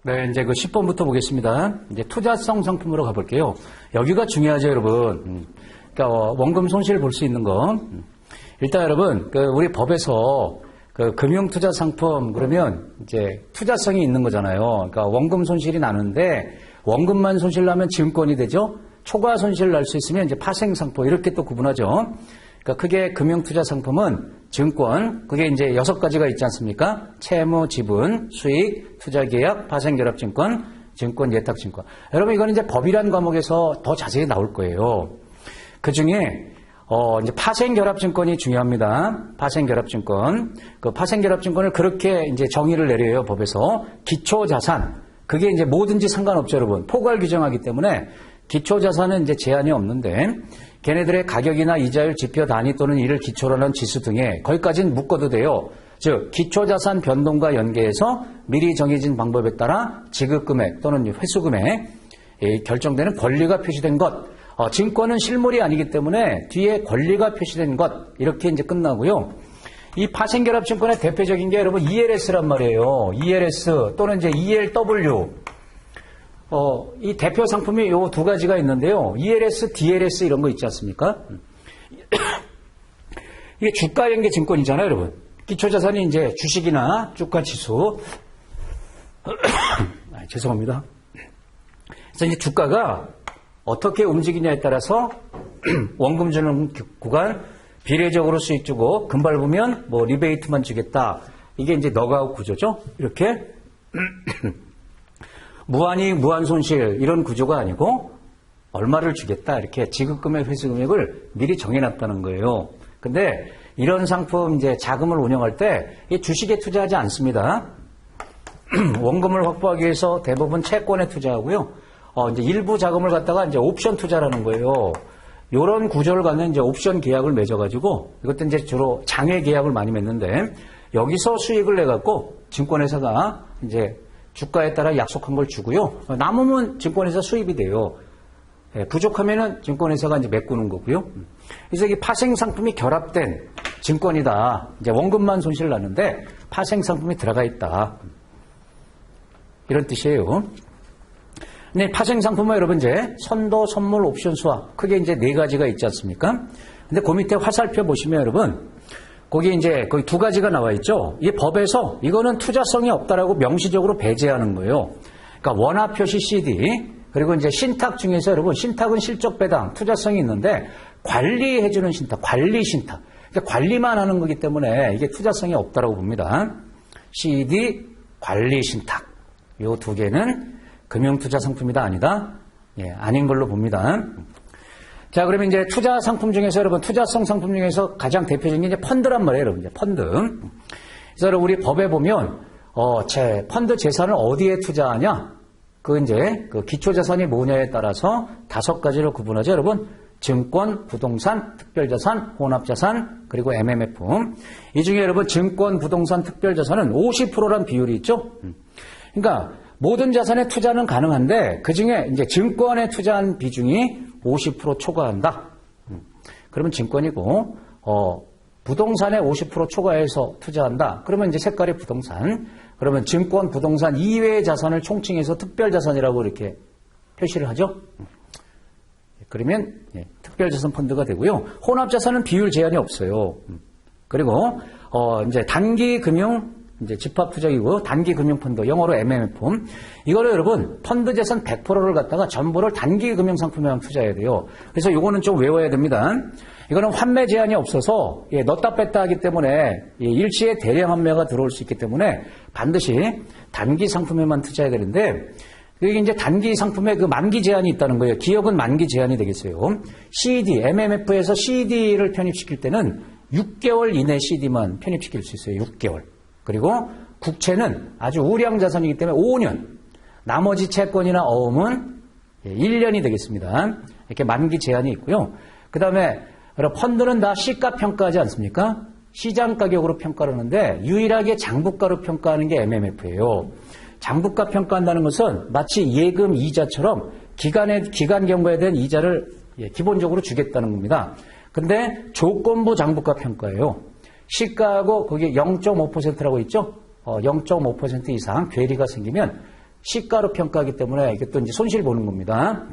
네, 이제 그 10번부터 보겠습니다. 이제 투자성 상품으로 가볼게요. 여기가 중요하죠, 여러분. 그러니까 원금 손실을 볼 수 있는 거. 일단 여러분, 우리 법에서 금융투자 상품 그러면 이제 투자성이 있는 거잖아요. 그러니까 원금 손실이 나는데 원금만 손실 나면 증권이 되죠. 초과 손실 날 수 있으면 이제 파생 상품 이렇게 또 구분하죠. 그러니까 크게 금융투자 상품은 증권, 그게 이제 6가지가 있지 않습니까? 채무, 지분, 수익, 투자계약, 파생결합증권, 증권, 예탁증권. 여러분 이거는 이제 법이란 과목에서 더 자세히 나올 거예요. 그 중에 이제 파생결합증권이 중요합니다. 파생결합증권. 그 파생결합증권을 그렇게 이제 정의를 내려요, 법에서. 기초자산. 그게 이제 뭐든지 상관없죠, 여러분. 포괄 규정하기 때문에 기초자산은 이제 제한이 없는데 걔네들의 가격이나 이자율, 지표 단위 또는 이를 기초로 하는 지수 등에 거기까지는 묶어도 돼요. 즉 기초자산 변동과 연계해서 미리 정해진 방법에 따라 지급금액 또는 회수금액 결정되는 권리가 표시된 것. 증권은 실물이 아니기 때문에 뒤에 권리가 표시된 것 이렇게 이제 끝나고요. 이 파생결합증권의 대표적인 게 여러분 ELS란 말이에요. ELS 또는 이제 ELW. 이 대표 상품이 요 2가지가 있는데요. ELS, DLS 이런 거 있지 않습니까? 이게 주가 연계 증권이잖아요, 여러분. 기초자산이 이제 주식이나 주가 지수. 죄송합니다. 그래서 이제 주가가 어떻게 움직이냐에 따라서 원금 주는 구간 비례적으로 수익 주고 금발 보면 뭐 리베이트만 주겠다. 이게 이제 너가웃 구조죠. 이렇게 무한이익, 무한 손실 이런 구조가 아니고 얼마를 주겠다. 이렇게 지급금액, 회수금액을 미리 정해놨다는 거예요. 근데 이런 상품 이제 자금을 운영할 때 이 주식에 투자하지 않습니다. 원금을 확보하기 위해서 대부분 채권에 투자하고요. 이제 일부 자금을 갖다가 이제 옵션 투자라는 거예요. 요런 구조를 갖는 이제 옵션 계약을 맺어가지고 이것도 이제 주로 장외 계약을 많이 맺는데 여기서 수익을 내갖고 증권회사가 이제 주가에 따라 약속한 걸 주고요. 남으면 증권회사 수입이 돼요. 부족하면은 증권회사가 이제 메꾸는 거고요. 그래서 이 파생 상품이 결합된 증권이다. 이제 원금만 손실을 나는데 파생 상품이 들어가 있다. 이런 뜻이에요. 네, 파생 상품은 여러분 이제 선도, 선물, 옵션, 수합 크게 이제 4가지가 있지 않습니까? 근데 그 밑에 화살표 보시면 여러분 거기 이제 거기 2가지가 나와 있죠. 이 법에서 이거는 투자성이 없다라고 명시적으로 배제하는 거예요. 그러니까 원화 표시 CD 그리고 이제 신탁 중에서 여러분 신탁은 실적 배당 투자성이 있는데 관리해주는 신탁, 관리 신탁. 그러니까 관리만 하는 거기 때문에 이게 투자성이 없다라고 봅니다. CD, 관리 신탁. 요 2개는 금융투자 상품이다 아니다? 예, 아닌 걸로 봅니다. 자, 그러면 이제 투자 상품 중에서 여러분 투자성 상품 중에서 가장 대표적인 게 이제 펀드란 말이에요, 여러분. 이제 펀드. 그래서 여러분 우리 법에 보면 펀드 재산을 어디에 투자하냐? 그 이제 그 기초 자산이 뭐냐에 따라서 5가지로 구분하죠, 여러분. 증권, 부동산, 특별자산, 혼합자산, 그리고 MMF. 이 중에 여러분 증권, 부동산, 특별자산은 50%란 비율이 있죠. 그러니까 모든 자산에 투자는 가능한데 그 중에 이제 증권에 투자한 비중이 50% 초과한다. 그러면 증권이고 부동산에 50% 초과해서 투자한다. 그러면 이제 색깔이 부동산. 그러면 증권, 부동산 이외의 자산을 총칭해서 특별자산이라고 이렇게 표시를 하죠. 그러면 특별자산 펀드가 되고요. 혼합자산은 비율 제한이 없어요. 그리고 이제 단기금융 이제 집합투자이고 단기금융펀드 영어로 MMF 이거를 여러분 펀드 재산 100%를 갖다가 전부를 단기금융상품에만 투자해야 돼요. 그래서 이거는 좀 외워야 됩니다. 이거는 환매 제한이 없어서 넣다 뺐다 하기 때문에 일시에 대량 환매가 들어올 수 있기 때문에 반드시 단기 상품에만 투자해야 되는데 이게 이제 단기 상품에 그 만기 제한이 있다는 거예요. 기업은 만기 제한이 되겠어요. CD, MMF에서 CD를 편입시킬 때는 6개월 이내 CD만 편입시킬 수 있어요. 6개월. 그리고 국채는 아주 우량 자산이기 때문에 5년. 나머지 채권이나 어음은 1년이 되겠습니다. 이렇게 만기 제한이 있고요. 그 다음에 펀드는 다 시가 평가하지 않습니까? 시장 가격으로 평가를 하는데 유일하게 장부가로 평가하는 게 MMF예요. 장부가 평가한다는 것은 마치 예금 이자처럼 기간 경과에 대한 이자를 기본적으로 주겠다는 겁니다. 근데 조건부 장부가 평가예요. 시가하고 거기 0.5%라고 있죠? 0.5% 이상 괴리가 생기면 시가로 평가하기 때문에 이게 또 이제 손실 보는 겁니다.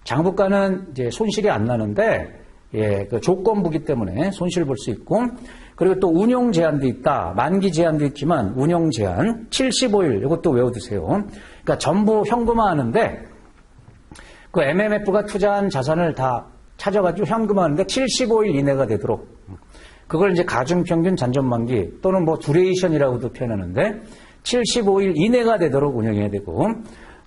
장부가는 이제 손실이 안 나는데, 예, 그 조건부기 때문에 손실 볼 수 있고, 그리고 또 운용 제한도 있다. 만기 제한도 있지만 운용 제한 75일 이것도 외워두세요. 그러니까 전부 현금화하는데 그 MMF가 투자한 자산을 다 찾아가지고 현금화하는데 75일 이내가 되도록 그걸 이제 가중평균 잔존만기 또는 뭐 두레이션이라고도 표현하는데 75일 이내가 되도록 운영해야 되고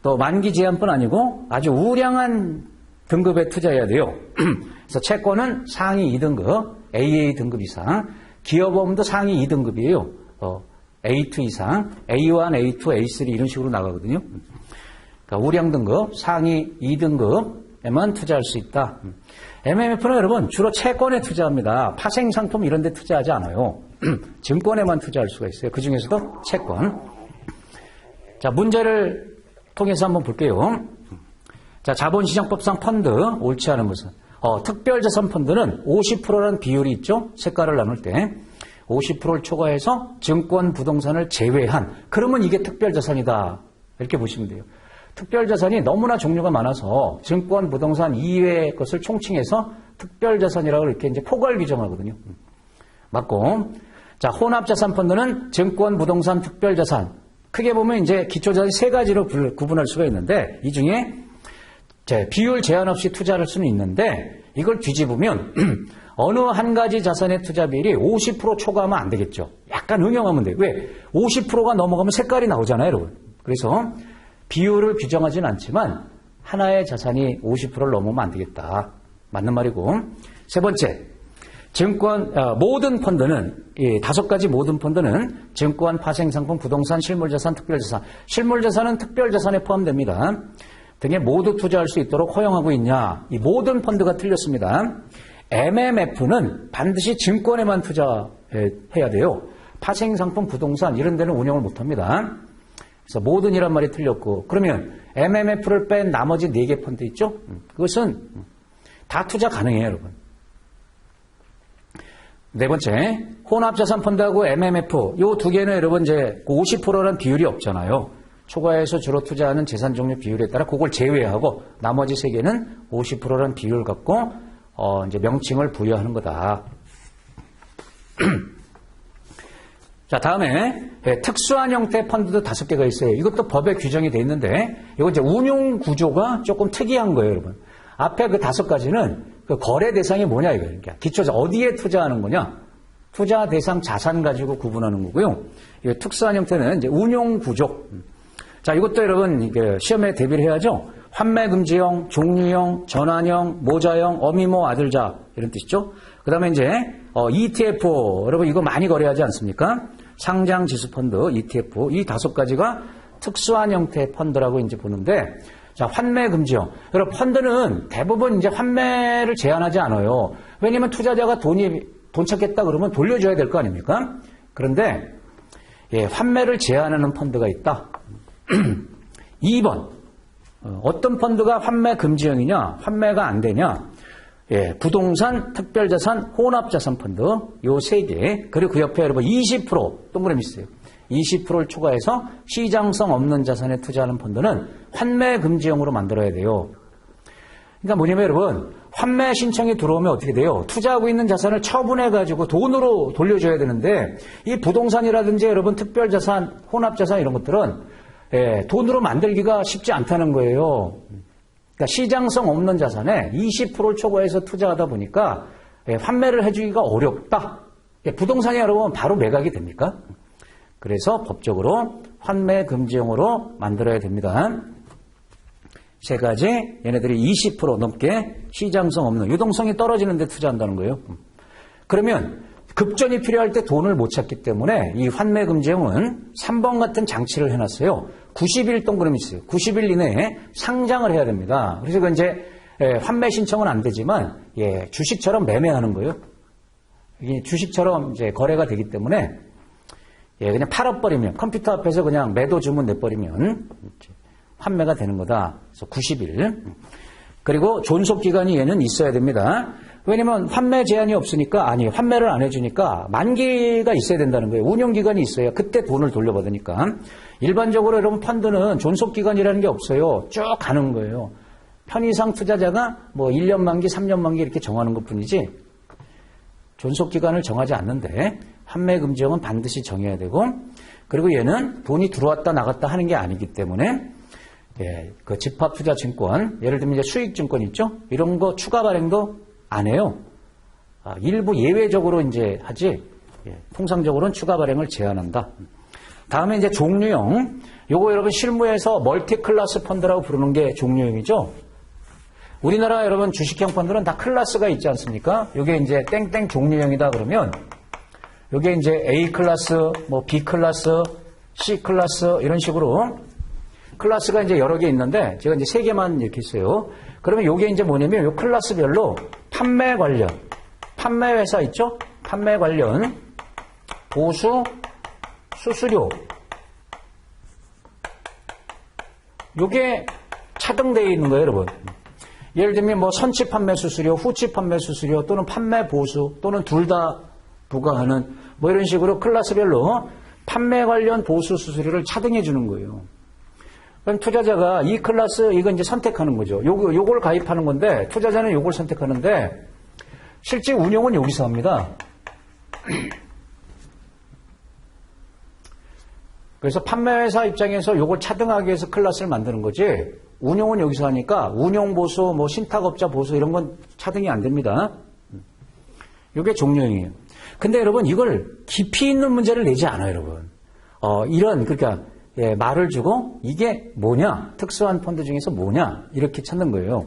또 만기 제한뿐 아니고 아주 우량한 등급에 투자해야 돼요. 그래서 채권은 상위 2등급, AA 등급 이상, 기업보험도 상위 2등급이에요. A2 이상, A1, A2, A3 이런 식으로 나가거든요. 그러니까 우량 등급, 상위 2등급에만 투자할 수 있다. MMF는 여러분 주로 채권에 투자합니다. 파생 상품 이런 데 투자하지 않아요. 증권에만 투자할 수가 있어요. 그 중에서도 채권. 자, 문제를 통해서 한번 볼게요. 자, 자본시장법상 펀드, 옳지 않은 것은. 특별자산 펀드는 50%라는 비율이 있죠. 세가를 나눌 때. 50%를 초과해서 증권, 부동산을 제외한. 그러면 이게 특별자산이다. 이렇게 보시면 돼요. 특별자산이 너무나 종류가 많아서 증권, 부동산 이외의 것을 총칭해서 특별자산이라고 이렇게 이제 포괄 규정하거든요. 맞고. 자, 혼합자산 펀드는 증권, 부동산, 특별자산. 크게 보면 이제 기초자산이 세 가지로 구분할 수가 있는데 이 중에 비율 제한 없이 투자할 수는 있는데 이걸 뒤집으면 어느 한 가지 자산의 투자 비율이 50% 초과하면 안 되겠죠. 약간 응용하면 돼요. 왜? 50%가 넘어가면 색깔이 나오잖아요, 여러분. 그래서 비율을 규정하지는 않지만 하나의 자산이 50%를 넘으면 안 되겠다. 맞는 말이고. 세 번째, 증권 모든 펀드는 이 5가지 모든 펀드는 증권, 파생상품, 부동산, 실물자산, 특별자산. 실물자산은 특별자산에 포함됩니다. 등에 모두 투자할 수 있도록 허용하고 있냐. 이 모든 펀드가 틀렸습니다. MMF는 반드시 증권에만 투자해야 돼요. 파생상품, 부동산 이런 데는 운영을 못합니다. 그래서 모든이란 말이 틀렸고 그러면 MMF를 뺀 나머지 4개 펀드 있죠? 그것은 다 투자 가능해요, 여러분. 네 번째, 혼합자산 펀드하고 MMF 이 두 개는 여러분 이제 50%라는 비율이 없잖아요. 초과해서 주로 투자하는 재산 종류 비율에 따라 그걸 제외하고 나머지 3개는 50%라는 비율을 갖고 이제 명칭을 부여하는 거다. 자, 다음에 특수한 형태 펀드도 5개가 있어요. 이것도 법에 규정이 돼 있는데 이거 이제 운용 구조가 조금 특이한 거예요, 여러분. 앞에 그 5가지는 그 거래 대상이 뭐냐 이거예요. 그러니까 기초자 어디에 투자하는 거냐? 투자 대상 자산 가지고 구분하는 거고요. 이 특수한 형태는 이제 운용 구조. 자, 이것도 여러분 이게 시험에 대비를 해야죠. 환매 금지형, 종류형, 전환형, 모자형, 어미모 아들자 이런 뜻이죠. 그다음에 이제 ETF 여러분 이거 많이 거래하지 않습니까? 상장 지수 펀드 ETF 이 5가지가 특수한 형태의 펀드라고 이제 보는데 자, 환매 금지형. 여러분 펀드는 대부분 이제 환매를 제한하지 않아요. 왜냐면 투자자가 돈 찾겠다 그러면 돌려줘야 될 거 아닙니까? 그런데 환매를 제한하는 펀드가 있다. 2번 어떤 펀드가 환매 금지형이냐 환매가 안 되냐 부동산, 특별자산, 혼합자산 펀드 요 3개 그리고 그 옆에 여러분 20% 동그라미 있어요. 20%를 초과해서 시장성 없는 자산에 투자하는 펀드는 환매 금지형으로 만들어야 돼요. 그러니까 뭐냐면 여러분 환매 신청이 들어오면 어떻게 돼요? 투자하고 있는 자산을 처분해가지고 돈으로 돌려줘야 되는데 이 부동산이라든지 여러분 특별자산, 혼합자산 이런 것들은 돈으로 만들기가 쉽지 않다는 거예요. 그러니까 시장성 없는 자산에 20%를 초과해서 투자하다 보니까 환매를 해주기가 어렵다. 부동산이 여러분 바로 매각이 됩니까? 그래서 법적으로 환매 금지형으로 만들어야 됩니다. 3가지 얘네들이 20% 넘게 시장성 없는 유동성이 떨어지는 데 투자한다는 거예요. 그러면 급전이 필요할 때 돈을 못 찾기 때문에 이 환매 금지형은 3번 같은 장치를 해놨어요. 90일 동그라미 있어요. 90일 이내에 상장을 해야 됩니다. 그래서 그 이제 환매 신청은 안 되지만 주식처럼 매매하는 거예요. 이게 주식처럼 이제 거래가 되기 때문에 그냥 팔아버리면 컴퓨터 앞에서 그냥 매도 주문 내버리면 환매가 되는 거다. 그래서 90일. 그리고 존속 기간이 얘는 있어야 됩니다. 왜냐면 환매 제한이 없으니까, 아니, 환매를 안 해주니까 만기가 있어야 된다는 거예요. 운영기간이 있어야 그때 돈을 돌려받으니까. 일반적으로 여러분 펀드는 존속기간이라는 게 없어요. 쭉 가는 거예요. 편의상 투자자가 뭐 1년 만기, 3년 만기 이렇게 정하는 것 뿐이지 존속기간을 정하지 않는데 환매 금지형은 반드시 정해야 되고, 그리고 얘는 돈이 들어왔다 나갔다 하는 게 아니기 때문에 예, 그 집합투자증권, 예를 들면 이제 수익증권 있죠? 이런 거 추가 발행도 안 해요. 일부 예외적으로 이제 하지, 예, 통상적으로는 추가 발행을 제한한다. 다음에 이제 종류형. 요거 여러분 실무에서 멀티 클래스 펀드라고 부르는 게 종류형이죠. 우리나라 여러분 주식형 펀드는 다 클래스가 있지 않습니까? 요게 이제 땡땡 종류형이다 그러면 요게 이제 A 클래스, 뭐 B 클래스, C 클래스 이런 식으로 클래스가 이제 여러 개 있는데 제가 이제 3개만 이렇게 있어요. 그러면 요게 이제 뭐냐면 요 클래스별로 판매 관련, 판매 회사 있죠? 판매 관련 보수, 수수료 요게 차등되어 있는 거예요, 여러분. 예를 들면 뭐 선취 판매 수수료, 후취 판매 수수료 또는 판매 보수 또는 둘 다 부과하는 뭐 이런 식으로 클래스별로 판매 관련 보수 수수료를 차등해 주는 거예요. 그럼 투자자가 이 클래스 이건 이제 선택하는 거죠. 요걸 가입하는 건데 투자자는 요걸 선택하는데 실제 운용은 여기서 합니다. 그래서 판매회사 입장에서 요걸 차등하기 위해서 클래스를 만드는 거지 운용은 여기서 하니까 운용보수, 뭐 신탁업자 보수 이런 건 차등이 안 됩니다. 요게 종료형이에요. 근데 여러분 이걸 깊이 있는 문제를 내지 않아요, 여러분. 그러니까 예, 말을 주고 이게 뭐냐, 특수한 펀드 중에서 뭐냐 이렇게 찾는 거예요.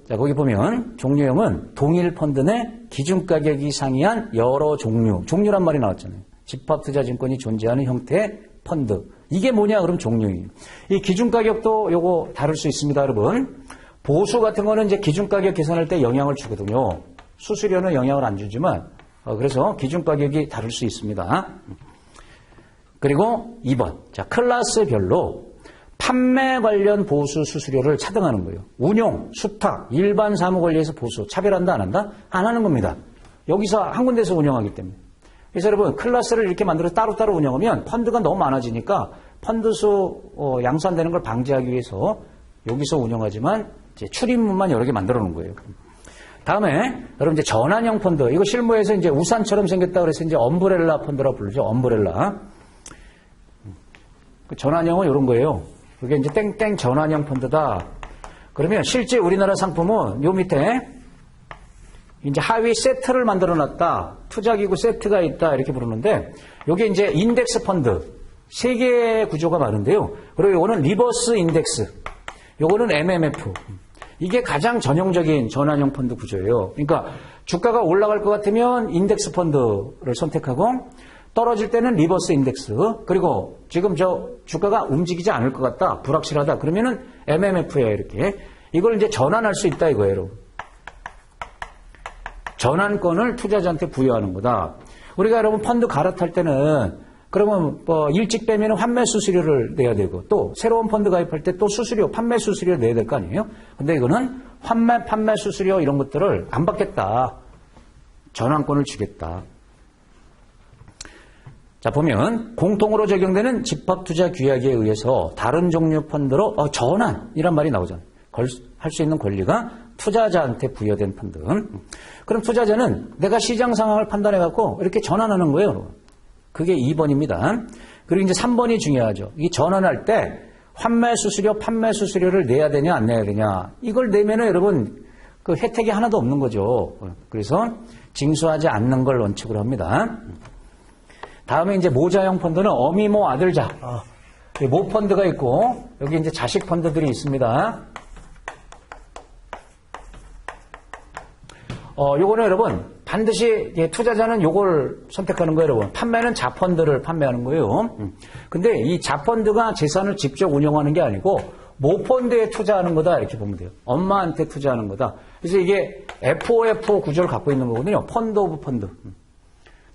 자, 거기 보면 종류형은 동일 펀드 내 기준가격이 상이한 여러 종류란 말이 나왔잖아요. 집합투자증권이 존재하는 형태의 펀드. 이게 뭐냐 그럼 종류이에요. 이 기준가격도 요거 다룰 수 있습니다, 여러분. 보수 같은 거는 이제 기준가격 계산할 때 영향을 주거든요. 수수료는 영향을 안 주지만 그래서 기준가격이 다를 수 있습니다. 그리고 2번. 자, 클래스별로 판매 관련 보수 수수료를 차등하는 거예요. 운용, 수탁, 일반 사무 관리에서 보수 차별한다 안 한다? 안 하는 겁니다. 여기서 한 군데서 운영하기 때문에. 그래서 여러분 클래스를 이렇게 만들어서 따로따로 운영하면 펀드가 너무 많아지니까 펀드수 양산되는 걸 방지하기 위해서 여기서 운영하지만 이제 출입문만 여러 개 만들어 놓은 거예요. 다음에 여러분 이제 전환형 펀드. 이거 실무에서 이제 우산처럼 생겼다 그래서 이제 엄브렐라 펀드라고 부르죠. 엄브렐라. 그 전환형은 이런 거예요. 그게 이제 땡땡 전환형 펀드다. 그러면 실제 우리나라 상품은 요 밑에 이제 하위 세트를 만들어 놨다. 투자기구 세트가 있다. 이렇게 부르는데 요게 이제 인덱스 펀드. 3개의 구조가 많은데요. 그리고 요거는 리버스 인덱스. 요거는 MMF. 이게 가장 전형적인 전환형 펀드 구조예요. 그러니까 주가가 올라갈 것 같으면 인덱스 펀드를 선택하고 떨어질 때는 리버스 인덱스. 그리고 지금 주가가 움직이지 않을 것 같다. 불확실하다. 그러면은 MMF예요, 이렇게. 이걸 이제 전환할 수 있다 이거예요. 전환권을 투자자한테 부여하는 거다. 우리가 여러분 펀드 갈아탈 때는 그러면 뭐 일찍 빼면 환매 수수료를 내야 되고 또 새로운 펀드 가입할 때 또 수수료, 판매 수수료를 내야 될 거 아니에요? 근데 이거는 환매, 판매 수수료 이런 것들을 안 받겠다. 전환권을 주겠다. 자, 보면 공통으로 적용되는 집합투자 규약에 의해서 다른 종류 펀드로 전환이란 말이 나오잖아요. 할 수 있는 권리가 투자자한테 부여된 펀드. 그럼 투자자는 내가 시장 상황을 판단해갖고 이렇게 전환하는 거예요. 그게 2번입니다. 그리고 이제 3번이 중요하죠. 이 전환할 때 환매 수수료, 판매 수수료를 내야 되냐 안 내야 되냐. 이걸 내면은 여러분 그 혜택이 하나도 없는 거죠. 그래서 징수하지 않는 걸 원칙으로 합니다. 다음에 이제 모자형 펀드는 어미모 아들자. 모 펀드가 있고 여기 이제 자식 펀드들이 있습니다. 요거는 여러분 반드시 투자자는 요걸 선택하는 거예요, 여러분. 판매는 자펀드를 판매하는 거예요. 근데 이 자펀드가 재산을 직접 운영하는 게 아니고 모펀드에 투자하는 거다 이렇게 보면 돼요. 엄마한테 투자하는 거다. 그래서 이게 FOF 구조를 갖고 있는 거거든요. 펀드 오브 펀드.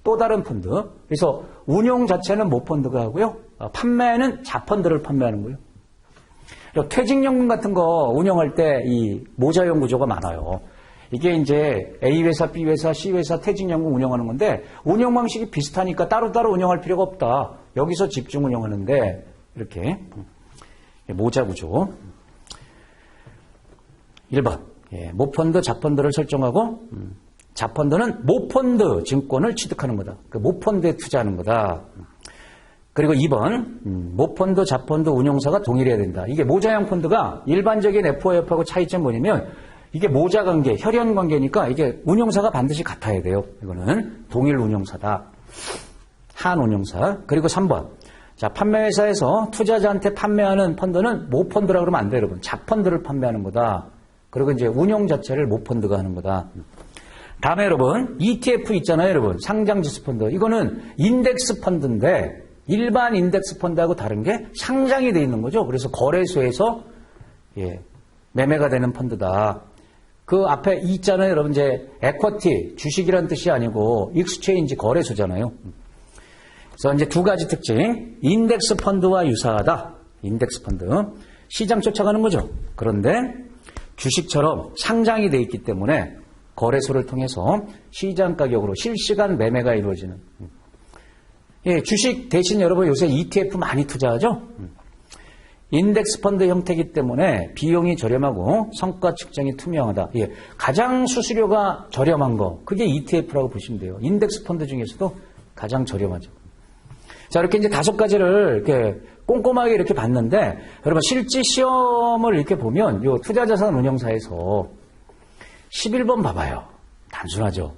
또 다른 펀드. 그래서 운용 자체는 모펀드가 하고요. 판매는 자펀드를 판매하는 거예요. 퇴직연금 같은 거 운영할 때 이 모자형 구조가 많아요. 이게 이제 A회사, B회사, C회사, 퇴직연금 운영하는 건데 운영 방식이 비슷하니까 따로따로 운영할 필요가 없다. 여기서 집중 운영하는데 이렇게 모자 구조. 1번 모펀드, 자펀드를 설정하고 자펀드는 모펀드 증권을 취득하는 거다. 그 모펀드에 투자하는 거다. 그리고 2번 모펀드, 자펀드 운용사가 동일해야 된다. 이게 모자형 펀드가 일반적인 FOF하고 차이점이 뭐냐면 이게 모자 관계, 혈연 관계니까 이게 운용사가 반드시 같아야 돼요. 이거는 동일 운용사다. 한 운용사. 그리고 3번. 자, 판매회사에서 투자자한테 판매하는 펀드는 모펀드라고 그러면 안 돼요, 여러분. 자펀드를 판매하는 거다. 그리고 이제 운용 자체를 모펀드가 하는 거다. 다음에 여러분, ETF 있잖아요, 여러분. 상장지수 펀드. 이거는 인덱스 펀드인데 일반 인덱스 펀드하고 다른 게 상장이 돼 있는 거죠. 그래서 거래소에서 매매가 되는 펀드다. 그 앞에 있잖아요, 여러분. 이제 에쿼티, 주식이라는 뜻이 아니고 익스체인지 거래소잖아요. 그래서 이제 두 가지 특징. 인덱스 펀드와 유사하다. 인덱스 펀드. 시장 쫓아가는 거죠. 그런데 주식처럼 상장이 돼 있기 때문에 거래소를 통해서 시장 가격으로 실시간 매매가 이루어지는. 주식 대신 여러분 요새 ETF 많이 투자하죠? 인덱스 펀드 형태이기 때문에 비용이 저렴하고 성과 측정이 투명하다. 가장 수수료가 저렴한 거, 그게 ETF라고 보시면 돼요. 인덱스 펀드 중에서도 가장 저렴하죠. 자, 이렇게 이제 5가지를 이렇게 꼼꼼하게 이렇게 봤는데, 여러분 실제 시험을 이렇게 보면 요 투자자산 운용사에서 11번 봐봐요. 단순하죠.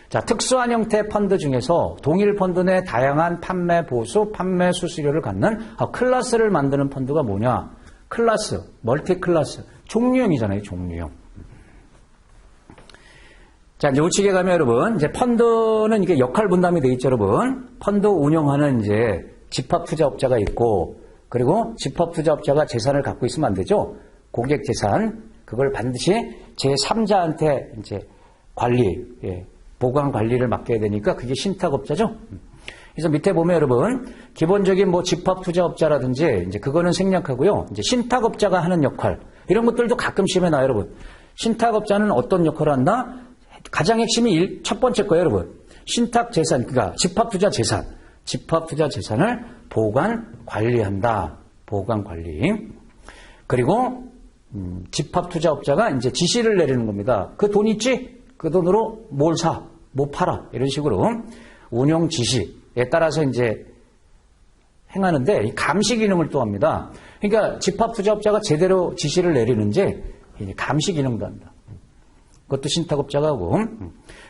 자, 특수한 형태 펀드 중에서 동일 펀드 내 다양한 판매 보수, 판매 수수료를 갖는 클래스를 만드는 펀드가 뭐냐? 클래스, 멀티 클래스, 종류형이잖아요, 종류형. 자, 이제 우측에 가면 여러분, 이제 펀드는 이게 역할 분담이 되어 있죠, 여러분. 펀드 운영하는 이제 집합 투자업자가 있고, 그리고 집합 투자업자가 재산을 갖고 있으면 안 되죠. 고객 재산, 그걸 반드시 제3자한테 이제 관리, 보관 관리를 맡겨야 되니까 그게 신탁업자죠. 그래서 밑에 보면 여러분, 기본적인 뭐 집합 투자업자라든지 이제 그거는 생략하고요. 이제 신탁업자가 하는 역할, 이런 것들도 가끔 시험에 나와요, 여러분. 신탁업자는 어떤 역할을 한다? 가장 핵심이 첫 번째 거예요, 여러분. 신탁 재산, 그러니까 집합 투자 재산. 집합 투자 재산을 보관 관리한다. 보관 관리. 그리고 집합 투자업자가 이제 지시를 내리는 겁니다. 그 돈 있지? 그 돈으로 뭘 사, 뭐 팔아. 이런 식으로 운용 지시에 따라서 이제 행하는데 이 감시 기능을 또 합니다. 그러니까 집합 투자업자가 제대로 지시를 내리는지 감시 기능도 한다. 그것도 신탁업자가 하고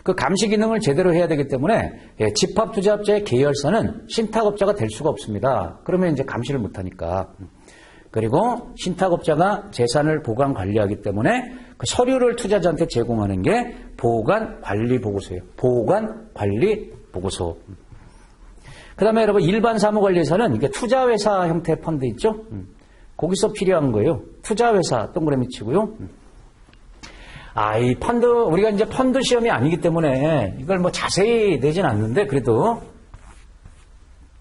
그 감시 기능을 제대로 해야 되기 때문에 집합 투자업자의 계열사는 신탁업자가 될 수가 없습니다. 그러면 이제 감시를 못하니까. 그리고 신탁업자가 재산을 보관 관리하기 때문에 그 서류를 투자자한테 제공하는 게 보관 관리 보고서예요. 보관 관리 보고서. 그 다음에 여러분 일반 사무관리사는 이게 투자회사 형태 펀드 있죠? 거기서 필요한 거예요. 투자회사 동그라미 치고요. 이 펀드, 우리가 이제 펀드 시험이 아니기 때문에 이걸 뭐 자세히 내진 않는데 그래도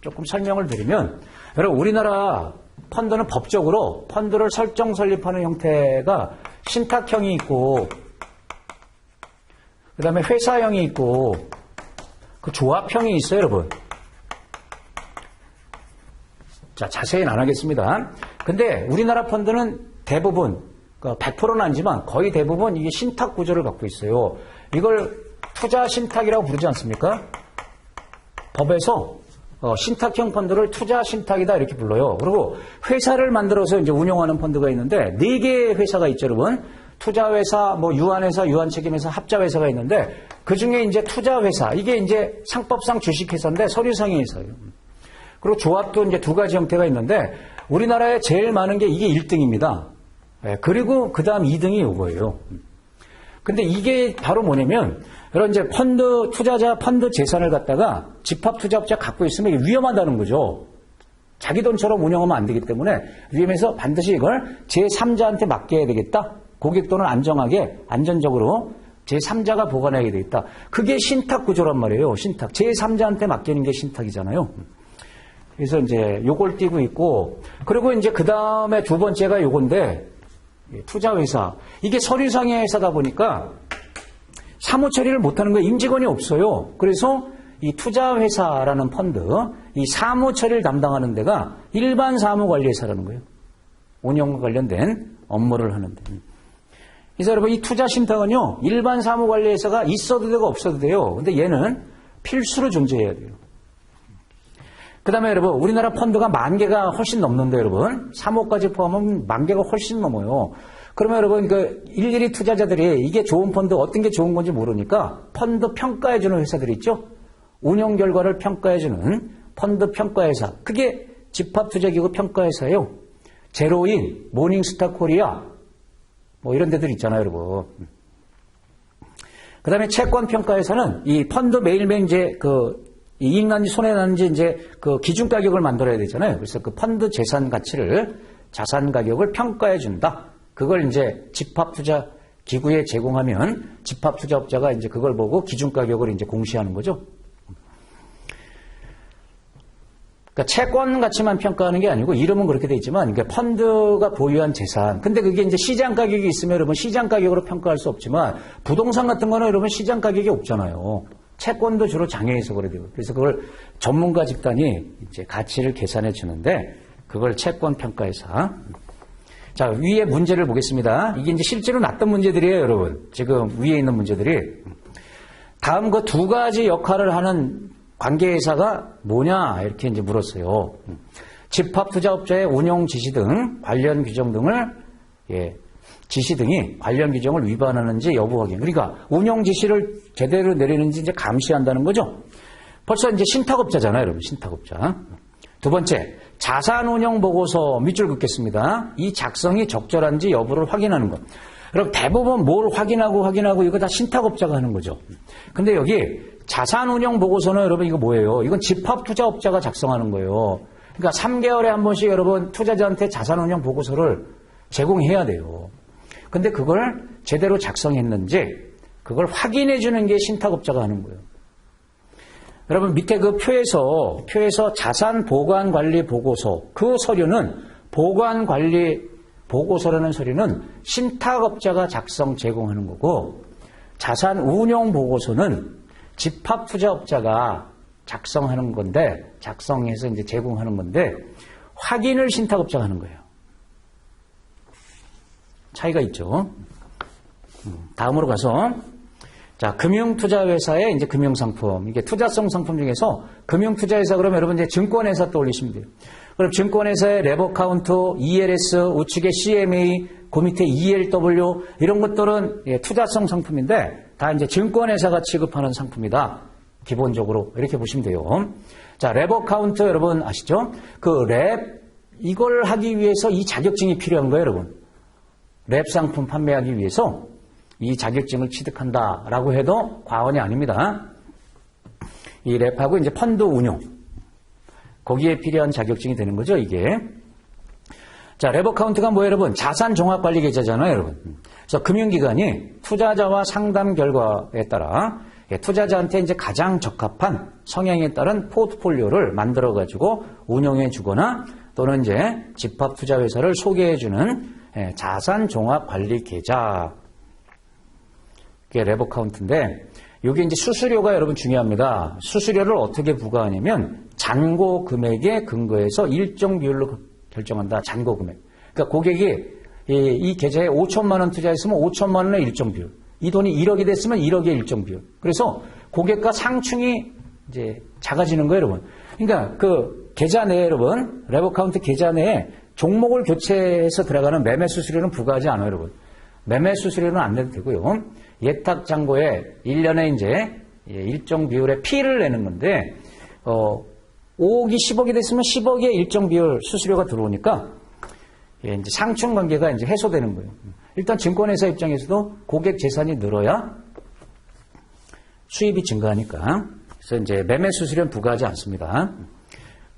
조금 설명을 드리면 여러분 우리나라 펀드는 법적으로 펀드를 설정 설립하는 형태가 신탁형이 있고 그 다음에 회사형이 있고 그 조합형이 있어요, 여러분. 자, 자세히는 안 하겠습니다. 근데 우리나라 펀드는 대부분 100%는 아니지만 거의 대부분 이게 신탁 구조를 갖고 있어요. 이걸 투자 신탁이라고 부르지 않습니까? 법에서 신탁형 펀드를 투자 신탁이다 이렇게 불러요. 그리고 회사를 만들어서 이제 운영하는 펀드가 있는데 4개의 회사가 있죠, 여러분. 투자회사, 뭐 유한회사, 유한책임회사, 합자회사가 있는데 그 중에 이제 투자회사, 이게 이제 상법상 주식회사인데 서류상의 회사예요. 그리고 조합도 이제 2가지 형태가 있는데 우리나라에 제일 많은 게 이게 1등입니다. 그리고 그 다음 2등이 이거예요. 근데 이게 바로 뭐냐면, 여러분 이제 투자자 펀드 재산을 갖다가 집합 투자업자 갖고 있으면 이게 위험하다는 거죠. 자기 돈처럼 운영하면 안 되기 때문에 위험해서 반드시 이걸 제3자한테 맡겨야 되겠다. 고객 돈을 안정하게, 안전적으로 제3자가 보관해야 되겠다. 그게 신탁 구조란 말이에요. 신탁. 제3자한테 맡기는 게 신탁이잖아요. 그래서 이제 요걸 띄고 있고, 그리고 이제 그 다음에 2번째가 요건데, 투자회사. 이게 서류상의 회사다 보니까 사무 처리를 못하는 거예요. 임직원이 없어요. 그래서 이 투자회사라는 펀드, 이 사무 처리를 담당하는 데가 일반 사무관리회사라는 거예요. 운영과 관련된 업무를 하는데. 그래서 여러분 이 투자신탁은요, 일반 사무관리회사가 있어도 되고 없어도 돼요. 근데 얘는 필수로 존재해야 돼요. 그 다음에 여러분, 우리나라 펀드가 10,000개가 훨씬 넘는데 여러분, 3호까지 포함하면 10,000개가 훨씬 넘어요. 그러면 여러분, 일일이 투자자들이 이게 좋은 펀드, 어떤 게 좋은 건지 모르니까 펀드 평가해주는 회사들이 있죠? 운영 결과를 평가해주는 펀드 평가회사. 그게 집합투자기구 평가회사예요. 제로인, 모닝스타 코리아, 뭐 이런 데들 있잖아요, 여러분. 그 다음에 채권평가회사는 이 펀드 매일매일 이제 이익 났는지 손해 났는지 이제 기준 가격을 만들어야 되잖아요. 그래서 그 펀드 재산 가치를, 자산 가격을 평가해 준다. 그걸 이제 집합투자 기구에 제공하면 집합투자업자가 이제 그걸 보고 기준 가격을 이제 공시하는 거죠. 그러니까 채권 가치만 평가하는 게 아니고 이름은 그렇게 돼 있지만 그러니까 펀드가 보유한 재산. 근데 그게 이제 시장 가격이 있으면 여러분 시장 가격으로 평가할 수 없지만 부동산 같은 거는 여러분 시장 가격이 없잖아요. 채권도 주로 장외에서 거래되고. 그래서 그걸 전문가 집단이 이제 가치를 계산해 주는데 그걸 채권 평가회사. 자, 위에 문제를 보겠습니다. 이게 이제 실제로 났던 문제들이에요, 여러분. 지금 위에 있는 문제들이. 다음 그 두 가지 역할을 하는 관계회사가 뭐냐 이렇게 이제 물었어요. 집합투자업자의 운용 지시 등 관련 규정 등을 지시 등이 관련 규정을 위반하는지 여부 확인. 그러니까 운용 지시를 제대로 내리는지 이제 감시한다는 거죠. 벌써 이제 신탁업자잖아요, 여러분. 신탁업자. 두 번째, 자산운용 보고서 밑줄 긋겠습니다. 이 작성이 적절한지 여부를 확인하는 것. 그럼 대부분 뭘 확인하고 이거 다 신탁업자가 하는 거죠. 근데 여기 자산운용 보고서는 여러분 이거 뭐예요? 이건 집합투자업자가 작성하는 거예요. 그러니까 3개월에 한 번씩 여러분 투자자한테 자산운용 보고서를 제공해야 돼요. 근데 그걸 제대로 작성했는지 그걸 확인해 주는 게 신탁업자가 하는 거예요. 여러분 밑에 그 표에서 자산보관관리 보고서 그 서류는 보관관리 보고서라는 서류는 신탁업자가 작성 제공하는 거고 자산운용 보고서는 집합투자업자가 작성하는 건데 작성해서 이제 제공하는 건데 확인을 신탁업자가 하는 거예요. 차이가 있죠. 다음으로 가서 자, 금융투자회사의 이제 금융상품. 이게 투자성 상품 중에서 금융투자회사 그러면 여러분 이제 증권회사 떠올리시면 돼요. 그럼 증권회사의 레버카운트, ELS, 우측에 CMA, 그 밑에 ELW 이런 것들은 투자성 상품인데 다 이제 증권회사가 취급하는 상품이다. 기본적으로 이렇게 보시면 돼요. 자, 레버카운트 여러분 아시죠? 이걸 하기 위해서 이 자격증이 필요한 거예요, 여러분. 랩 상품 판매하기 위해서 이 자격증을 취득한다라고 해도 과언이 아닙니다. 이 랩하고 이제 펀드 운용 거기에 필요한 자격증이 되는 거죠, 이게. 자, 레버카운트가 뭐예요, 여러분? 자산 종합 관리 계좌잖아요, 여러분. 그래서 금융기관이 투자자와 상담 결과에 따라 투자자한테 이제 가장 적합한 성향에 따른 포트폴리오를 만들어 가지고 운영해 주거나 또는 이제 집합 투자 회사를 소개해 주는 자산 종합 관리 계좌. 그게 레버카운트인데 여기 이제 수수료가 여러분 중요합니다. 수수료를 어떻게 부과하냐면 잔고 금액에 근거해서 일정 비율로 결정한다. 잔고 금액. 그러니까 고객이 이 계좌에 5천만 원 투자했으면 5천만 원의 일정 비율. 이 돈이 1억이 됐으면 1억의 일정 비율. 그래서 고객과 상충이 이제 작아지는 거예요, 여러분. 그러니까 그 계좌 내에 여러분, 레버카운트 계좌 내에 종목을 교체해서 들어가는 매매 수수료는 부과하지 않아요, 여러분. 매매 수수료는 안 내도 되고요. 예탁 잔고에 1년에 이제 일정 비율의 피를 내는 건데, 5억이 10억이 됐으면 10억의 일정 비율 수수료가 들어오니까, 이제 상충 관계가 이제 해소되는 거예요. 일단 증권회사 입장에서도 고객 재산이 늘어야 수입이 증가하니까. 그래서 이제 매매 수수료는 부과하지 않습니다.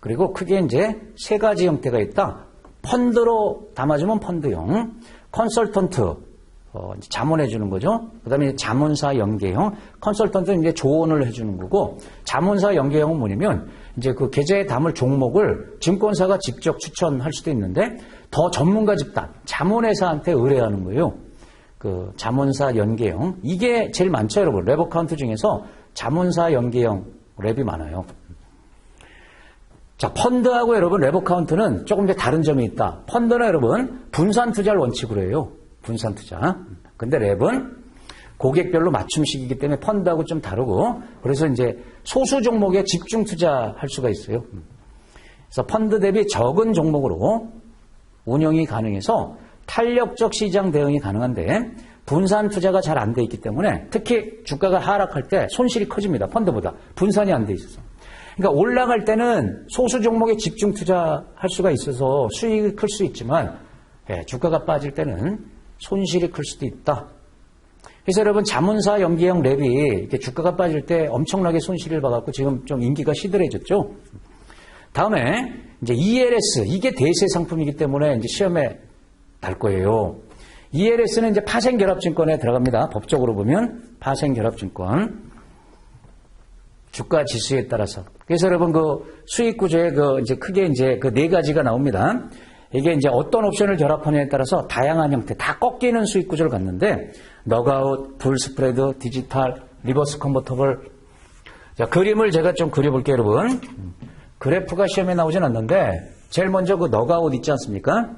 그리고 크게 이제 세 가지 형태가 있다. 펀드로 담아주면 펀드형, 컨설턴트, 자문해 주는 거죠. 그 다음에 자문사 연계형, 컨설턴트는 이제 조언을 해주는 거고, 자문사 연계형은 뭐냐면, 이제 그 계좌에 담을 종목을 증권사가 직접 추천할 수도 있는데, 더 전문가 집단, 자문회사한테 의뢰하는 거예요. 그 자문사 연계형. 이게 제일 많죠, 여러분. 랩 어카운트 중에서 자문사 연계형 랩이 많아요. 자, 펀드하고 여러분 랩 어카운트는 조금 더 다른 점이 있다. 펀드는 여러분 분산 투자를 원칙으로 해요. 분산 투자. 근데 랩은 고객별로 맞춤식이기 때문에 펀드하고 좀 다르고, 그래서 이제 소수 종목에 집중 투자할 수가 있어요. 그래서 펀드 대비 적은 종목으로 운영이 가능해서 탄력적 시장 대응이 가능한데, 분산 투자가 잘 안 돼 있기 때문에 특히 주가가 하락할 때 손실이 커집니다. 펀드보다. 분산이 안 돼 있어서. 그러니까 올라갈 때는 소수 종목에 집중 투자할 수가 있어서 수익이 클 수 있지만, 주가가 빠질 때는 손실이 클 수도 있다. 그래서 여러분 자문사 연계형 랩이 이렇게 주가가 빠질 때 엄청나게 손실을 봐갖고 지금 좀 인기가 시들해졌죠. 다음에 이제 ELS, 이게 대세 상품이기 때문에 이제 시험에 날 거예요. ELS는 이제 파생결합증권에 들어갑니다. 법적으로 보면 파생결합증권. 주가 지수에 따라서. 그래서 여러분 그 수익 구조에 그 이제 크게 이제 그 네 가지가 나옵니다. 이게 이제 어떤 옵션을 결합하냐에 따라서 다양한 형태, 다 꺾이는 수익 구조를 갖는데, 너가웃, 불 스프레드, 디지털, 리버스 컨버터블. 자, 그림을 제가 좀 그려볼게요, 여러분. 그래프가 시험에 나오진 않는데, 제일 먼저 그 너가웃 있지 않습니까?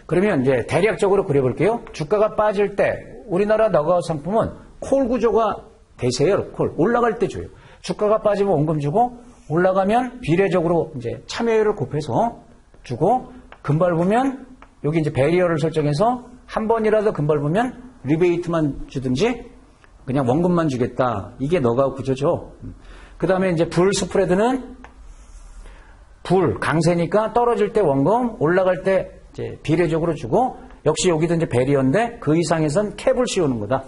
그러면 이제 대략적으로 그려볼게요. 주가가 빠질 때, 우리나라 너가웃 상품은 콜 구조가 대세예요, 콜. 올라갈 때 줘요. 주가가 빠지면 원금 주고, 올라가면 비례적으로 이제 참여율을 곱해서 주고, 금발보면 여기 이제 배리어를 설정해서 한 번이라도 금발보면 리베이트만 주든지 그냥 원금만 주겠다. 이게 너가웃 구조죠. 그 다음에 이제 불 스프레드는 불 강세니까 떨어질 때 원금, 올라갈 때 이제 비례적으로 주고, 역시 여기도 이제 배리어인데 그 이상에선 캡을 씌우는 거다.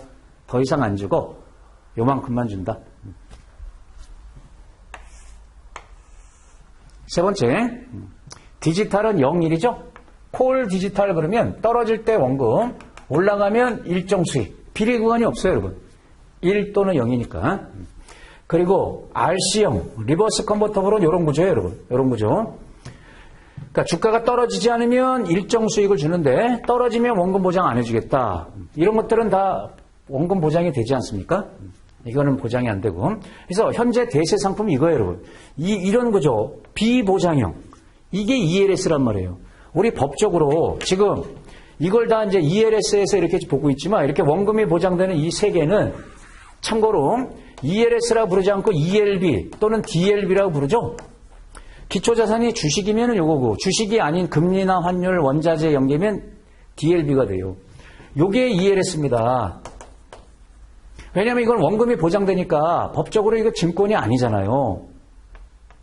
더 이상 안 주고 요만큼만 준다. 세 번째, 디지털은 0일이죠. 콜 디지털 그러면 떨어질 때 원금, 올라가면 일정 수익. 비례 구간이 없어요, 여러분. 1 또는 0이니까. 그리고 RC형, 리버스 컨버터블은 이런 구조예요, 여러분. 이런 구조. 그러니까 주가가 떨어지지 않으면 일정 수익을 주는데, 떨어지면 원금 보장 안 해주겠다. 이런 것들은 다 원금 보장이 되지 않습니까? 이거는 보장이 안 되고. 그래서 현재 대세 상품이 이거예요, 여러분. 이런 구조, 비보장형. 이게 ELS란 말이에요. 우리 법적으로 지금 이걸 다 이제 ELS에서 이렇게 보고 있지만, 이렇게 원금이 보장되는 이 세 개는 참고로 ELS라고 부르지 않고 ELB 또는 DLB라고 부르죠. 기초자산이 주식이면 요거고, 주식이 아닌 금리나 환율, 원자재 연계면 DLB가 돼요. 요게 ELS입니다. 왜냐하면 이건 원금이 보장되니까 법적으로 이거 증권이 아니잖아요.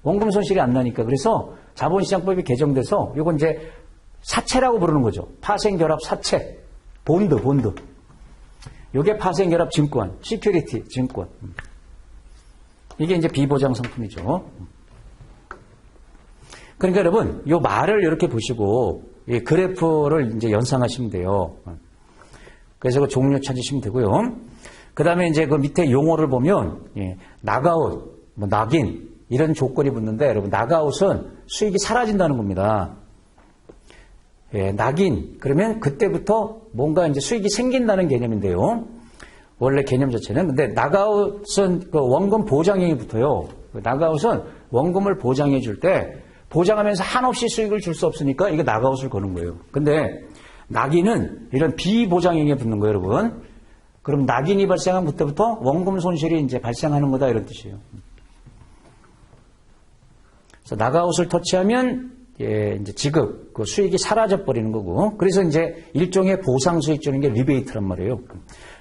원금 손실이 안 나니까. 그래서 자본시장법이 개정돼서 이건 이제 사채라고 부르는 거죠. 파생결합 사채. 본드. 이게 파생결합 증권, 시큐리티 증권. 이게 이제 비보장 상품이죠. 그러니까 여러분, 이 말을 이렇게 보시고 이 그래프를 이제 연상하시면 돼요. 그래서 그 종류 찾으시면 되고요. 그 다음에 이제 그 밑에 용어를 보면, 나가웃, 낙인, 이런 조건이 붙는데, 여러분, 나가웃은 수익이 사라진다는 겁니다. 낙인, 그러면 그때부터 뭔가 이제 수익이 생긴다는 개념인데요. 원래 개념 자체는. 근데 나가웃은 그 원금 보장형이 붙어요. 나가웃은 원금을 보장해 줄 때, 보장하면서 한없이 수익을 줄 수 없으니까 이게 나가웃을 거는 거예요. 근데 낙인은 이런 비보장형에 붙는 거예요, 여러분. 그럼 낙인이 발생한 그때부터 원금 손실이 이제 발생하는 거다, 이런 뜻이에요. 그래서 나가웃을 터치하면 이제 지급, 그 수익이 사라져 버리는 거고, 그래서 이제 일종의 보상 수익 주는 게 리베이트란 말이에요.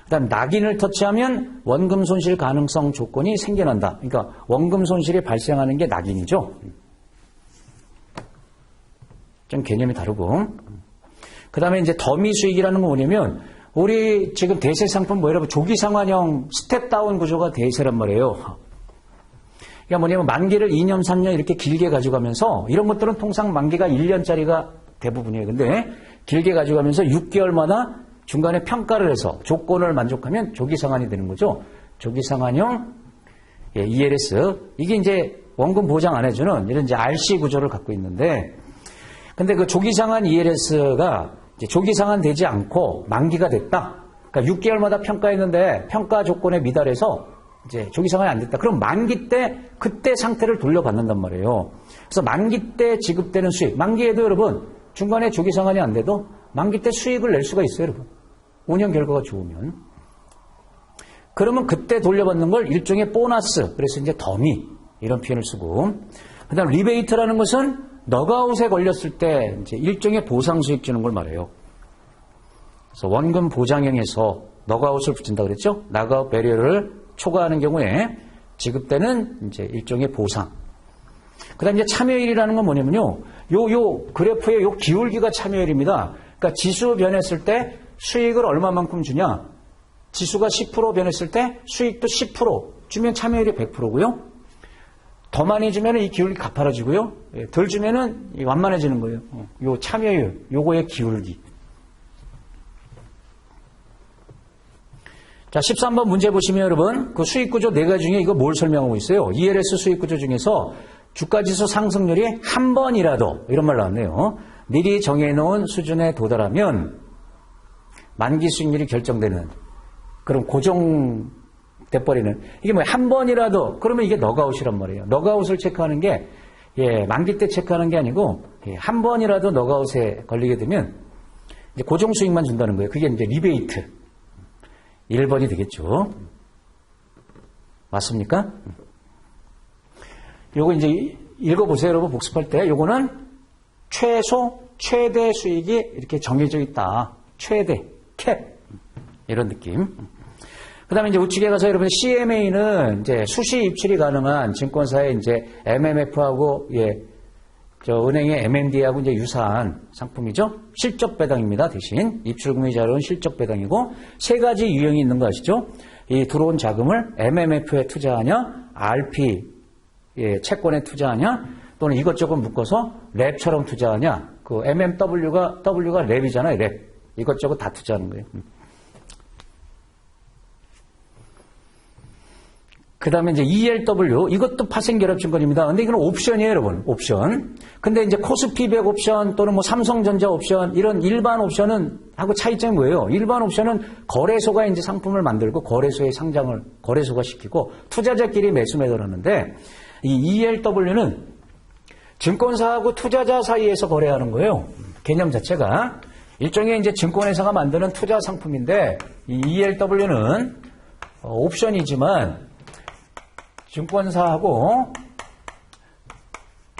그다음 낙인을 터치하면 원금 손실 가능성 조건이 생겨난다. 그러니까 원금 손실이 발생하는 게 낙인이죠. 좀 개념이 다르고. 그다음에 이제 더미 수익이라는 건 뭐냐면, 우리 지금 대세 상품 여러분 조기상환형 스텝다운 구조가 대세란 말이에요. 그러니까 뭐냐면 만기를 2년, 3년 이렇게 길게 가져가면서, 이런 것들은 통상 만기가 1년짜리가 대부분이에요. 근데 길게 가져가면서 6개월마다 중간에 평가를 해서 조건을 만족하면 조기상환이 되는 거죠. 조기상환형 ELS. 이게 이제 원금 보장 안 해주는 이런 이제 RC 구조를 갖고 있는데, 근데 그 조기상환 ELS가 조기상환 되지 않고 만기가 됐다. 그러니까 6개월마다 평가했는데 평가 조건에 미달해서 이제 조기 상환이 안 됐다. 그럼 만기 때 그때 상태를 돌려받는단 말이에요. 그래서 만기 때 지급되는 수익, 만기에도 여러분 중간에 조기 상환이 안 돼도 만기 때 수익을 낼 수가 있어요, 여러분. 5년 결과가 좋으면. 그러면 그때 돌려받는 걸 일종의 보너스, 그래서 이제 더미 이런 표현을 쓰고, 그다음 리베이트라는 것은 너가웃에 걸렸을 때 이제 일종의 보상 수익 주는 걸 말해요. 그래서 원금 보장형에서 너가웃을 붙인다 그랬죠? 나가웃 배리어를 초과하는 경우에 지급되는 이제 일종의 보상. 그다음 이제 참여율이라는 건 뭐냐면요. 요 그래프의 요 기울기가 참여율입니다. 그러니까 지수 변했을 때 수익을 얼마만큼 주냐? 지수가 10% 변했을 때 수익도 10% 주면 참여율이 100%고요. 더 많이 주면 이 기울기 가파라지고요. 덜 주면은 완만해지는 거예요. 요 참여율, 요거의 기울기. 자, 13번 문제 보시면 여러분, 그 수익구조 4가지 중에 이거 뭘 설명하고 있어요? ELS 수익구조 중에서 주가지수 상승률이 한 번이라도, 이런 말 나왔네요. 미리 정해놓은 수준에 도달하면 만기 수익률이 결정되는, 그럼 고정돼버리는, 이게 뭐야? 한 번이라도, 그러면 이게 너가웃이란 말이에요. 너가웃을 체크하는 게, 만기 때 체크하는 게 아니고, 한 번이라도 너가웃에 걸리게 되면, 이제 고정 수익만 준다는 거예요. 그게 이제 리베이트. 1번이 되겠죠. 맞습니까? 요거 이제 읽어보세요, 여러분. 복습할 때. 요거는 최대 수익이 이렇게 정해져 있다. 최대, 캡. 이런 느낌. 그 다음에 이제 우측에 가서 여러분 CMA는 이제 수시 입출이 가능한 증권사의 이제 MMF하고, 은행의 MMD하고 이제 유사한 상품이죠. 실적 배당입니다. 대신 입출금의 자료는 실적 배당이고 3가지 유형이 있는 거 아시죠? 이 들어온 자금을 MMF에 투자하냐, RP 채권에 투자하냐, 또는 이것저것 묶어서 랩처럼 투자하냐. 그 W가 랩이잖아요. 랩. 이것저것 다 투자하는 거예요. 그 다음에 이제 ELW, 이것도 파생결합증권입니다. 근데 이건 옵션이에요, 여러분. 옵션. 근데 이제 코스피 100 옵션 또는 뭐 삼성전자 옵션, 이런 일반 옵션은 하고 차이점이 뭐예요? 일반 옵션은 거래소가 이제 상품을 만들고 거래소에 상장을 거래소가 시키고 투자자끼리 매수 매도를 하는데 이 ELW는 증권사하고 투자자 사이에서 거래하는 거예요. 개념 자체가. 일종의 이제 증권회사가 만드는 투자 상품인데 이 ELW는 옵션이지만 증권사하고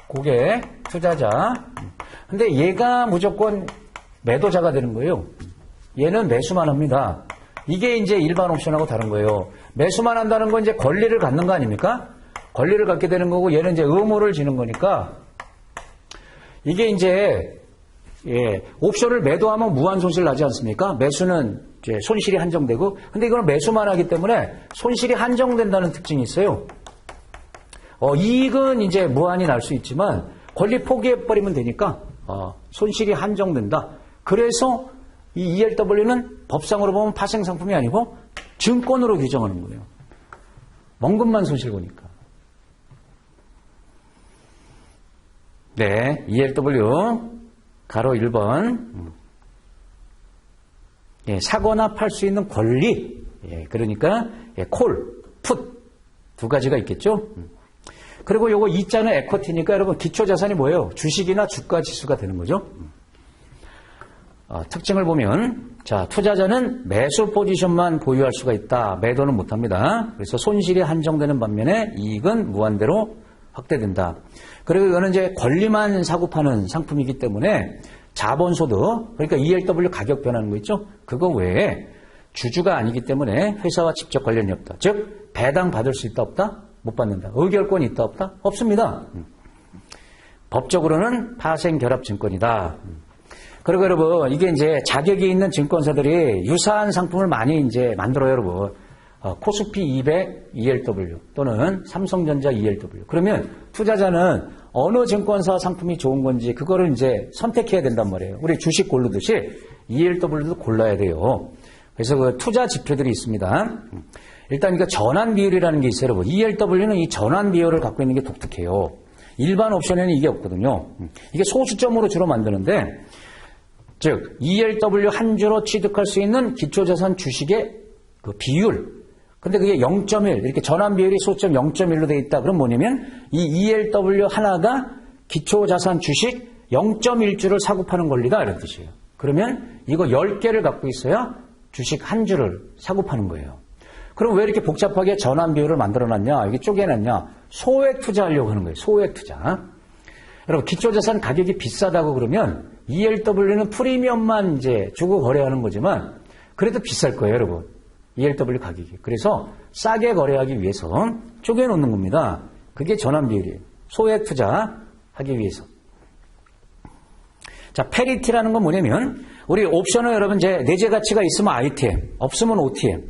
고객, 투자자. 근데 얘가 무조건 매도자가 되는 거예요. 얘는 매수만 합니다. 이게 이제 일반 옵션하고 다른 거예요. 매수만 한다는 건 이제 권리를 갖는 거 아닙니까? 권리를 갖게 되는 거고 얘는 이제 의무를 지는 거니까 이게 이제 옵션을 매도하면 무한 손실 나지 않습니까? 매수는 이제 손실이 한정되고 근데 이거는 매수만 하기 때문에 손실이 한정된다는 특징이 있어요. 이익은 이제 무한히 날 수 있지만 권리 포기해버리면 되니까 손실이 한정된다. 그래서 이 ELW는 법상으로 보면 파생상품이 아니고 증권으로 규정하는 거예요. 원금만 손실 보니까. 네, ELW 가로 1번 사거나 팔 수 있는 권리. 그러니까 콜, 풋 두 가지가 있겠죠. 그리고 요거 2자는 에쿼티니까 여러분 기초자산이 뭐예요? 주식이나 주가 지수가 되는 거죠. 특징을 보면 자 투자자는 매수 포지션만 보유할 수가 있다. 매도는 못합니다. 그래서 손실이 한정되는 반면에 이익은 무한대로 확대된다. 그리고 이거는 이제 권리만 사고 파는 상품이기 때문에 자본소득, 그러니까 ELW 가격 변하는 거 있죠? 그거 외에 주주가 아니기 때문에 회사와 직접 관련이 없다. 즉 배당 받을 수 있다 없다? 못 받는다. 의결권이 있다 없다? 없습니다. 법적으로는 파생결합증권이다. 그리고 여러분 이게 이제 자격이 있는 증권사들이 유사한 상품을 많이 이제 만들어요, 여러분. 코스피 200 ELW 또는 삼성전자 ELW. 그러면 투자자는 어느 증권사 상품이 좋은 건지 그거를 이제 선택해야 된단 말이에요. 우리 주식 고르듯이 ELW도 골라야 돼요. 그래서 그 투자 지표들이 있습니다. 일단 이거 전환 비율이라는 게 있어요, 여러분. ELW는 이 전환 비율을 갖고 있는 게 독특해요. 일반 옵션에는 이게 없거든요. 이게 소수점으로 주로 만드는데 즉 ELW 한 주로 취득할 수 있는 기초자산 주식의 그 비율. 근데 그게 0.1 이렇게 전환 비율이 소점 0.1로 돼 있다. 그럼 뭐냐면 이 ELW 하나가 기초자산 주식 0.1주를 사고 파는 권리다 이런 뜻이에요. 그러면 이거 10개를 갖고 있어야 주식 한 주를 사고 파는 거예요. 그럼 왜 이렇게 복잡하게 전환 비율을 만들어놨냐? 이게 쪼개놨냐? 소액 투자하려고 하는 거예요. 소액 투자. 여러분 기초자산 가격이 비싸다고 그러면 ELW는 프리미엄만 이제 주고 거래하는 거지만 그래도 비쌀 거예요, 여러분. ELW 가격이. 그래서 싸게 거래하기 위해서 쪼개놓는 겁니다. 그게 전환 비율이에요. 소액 투자하기 위해서. 자, 페리티라는 건 뭐냐면 우리 옵션은 여러분 이제 내재 가치가 있으면 ITM, 없으면 OTM,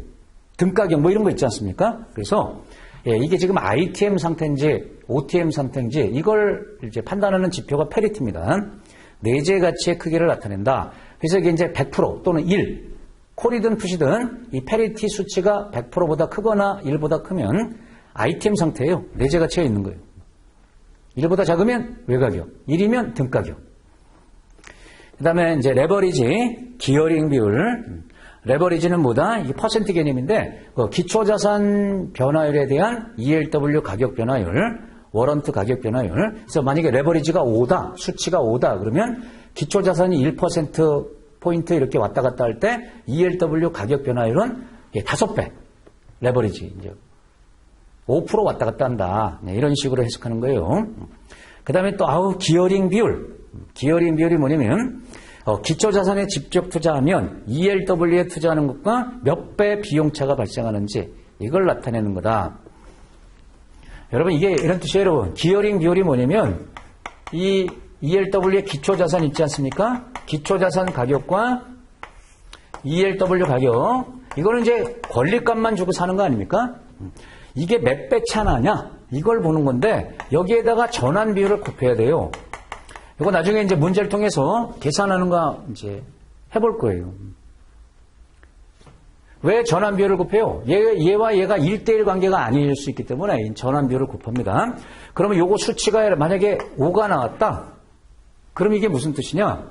등가격 뭐 이런 거 있지 않습니까? 그래서 이게 지금 ITM 상태인지 OTM 상태인지 이걸 이제 판단하는 지표가 페리티입니다. 내재 가치의 크기를 나타낸다. 그래서 이게 이제 100% 또는 1, 콜이든 푸시든 이 페리티 수치가 100%보다 크거나 1보다 크면 ITM 상태예요. 내재 가치가 있는 거예요. 1보다 작으면 외가격, 1이면 등가격. 그 다음에 이제 레버리지, 기어링 비율. 레버리지는 뭐다? 이게 퍼센트 개념인데, 기초자산 변화율에 대한 ELW 가격 변화율, 워런트 가격 변화율. 그래서 만약에 레버리지가 5다, 수치가 5다, 그러면 기초자산이 1%포인트 이렇게 왔다 갔다 할 때 ELW 가격 변화율은 5배. 레버리지. 이제 5% 왔다 갔다 한다. 이런 식으로 해석하는 거예요. 그 다음에 또, 기어링 비율. 기어링 비율이 뭐냐면 기초자산에 직접 투자하면 ELW에 투자하는 것과 몇 배 비용차가 발생하는지 이걸 나타내는 거다. 여러분 이게 이런 뜻이에요. 여러분. 기어링 비율이 뭐냐면 이 ELW의 기초자산 있지 않습니까? 기초자산 가격과 ELW 가격 이거는 이제 권리값만 주고 사는 거 아닙니까? 이게 몇 배 차 나냐? 이걸 보는 건데 여기에다가 전환 비율을 곱해야 돼요. 이거 나중에 이제 문제를 통해서 계산하는 거 이제 해볼 거예요. 왜 전환 비율을 곱해요? 얘와 얘가 1대1 관계가 아닐 수 있기 때문에 전환 비율을 곱합니다. 그러면 요거 수치가 만약에 5가 나왔다. 그럼 이게 무슨 뜻이냐?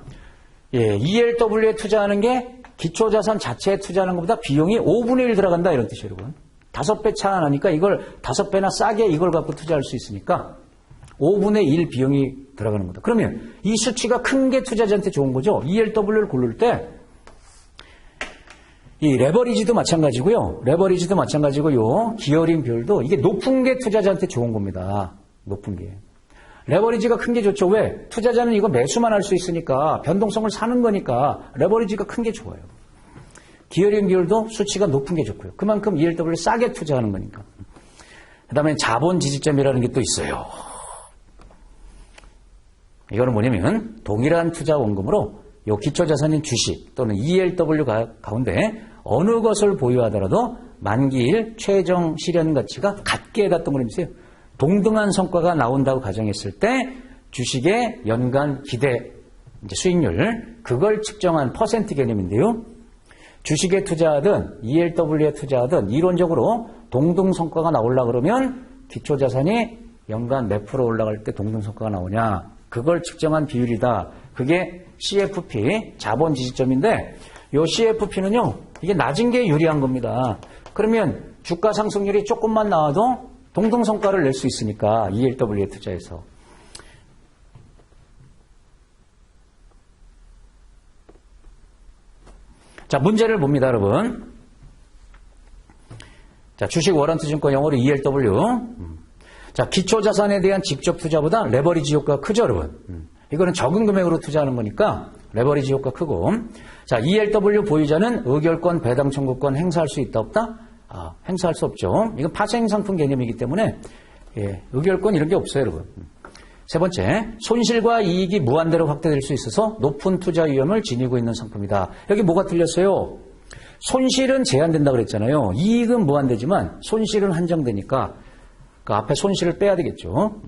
ELW에 투자하는 게 기초자산 자체에 투자하는 것보다 비용이 5분의 1 들어간다 이런 뜻이에요, 여러분. 5배 차가 나니까 이걸 5배나 싸게 이걸 갖고 투자할 수 있으니까 5분의 1 비용이 들어가는 거다. 그러면 이 수치가 큰 게 투자자한테 좋은 거죠. ELW를 고를 때 이 레버리지도 마찬가지고요. 레버리지도 마찬가지고요. 기어링 비율도 이게 높은 게 투자자한테 좋은 겁니다. 높은 게. 레버리지가 큰 게 좋죠. 왜? 투자자는 이거 매수만 할 수 있으니까 변동성을 사는 거니까 레버리지가 큰 게 좋아요. 기어링 비율도 수치가 높은 게 좋고요. 그만큼 ELW를 싸게 투자하는 거니까. 그 다음에 자본 지지점이라는 게 또 있어요. 이거는 뭐냐면 동일한 투자 원금으로 요 기초자산인 주식 또는 ELW 가운데 어느 것을 보유하더라도 만기일 최종 실현 가치가 같게 해놨던 거라면서요. 동등한 성과가 나온다고 가정했을 때 주식의 연간 기대 이제 수익률 그걸 측정한 퍼센트 개념인데요. 주식에 투자하든 ELW에 투자하든 이론적으로 동등 성과가 나오려고 그러면 기초자산이 연간 몇 프로 올라갈 때 동등 성과가 나오냐. 그걸 측정한 비율이다. 그게 CFP, 자본 지지점인데 이 CFP는요. 이게 낮은 게 유리한 겁니다. 그러면 주가 상승률이 조금만 나와도 동등 성과를 낼 수 있으니까 ELW에 투자해서. 자, 문제를 봅니다, 여러분. 자, 주식 워런트 증권 영어로 ELW. 자, 기초자산에 대한 직접 투자보다 레버리지 효과가 크죠, 여러분. 이거는 적은 금액으로 투자하는 거니까 레버리지 효과 크고. 자, ELW 보유자는 의결권, 배당 청구권 행사할 수 있다, 없다? 행사할 수 없죠. 이건 파생 상품 개념이기 때문에 의결권 이런 게 없어요, 여러분. 세 번째, 손실과 이익이 무한대로 확대될 수 있어서 높은 투자 위험을 지니고 있는 상품이다. 여기 뭐가 틀렸어요? 손실은 제한된다 그랬잖아요. 이익은 무한대지만 손실은 한정되니까 그 앞에 손실을 빼야 되겠죠.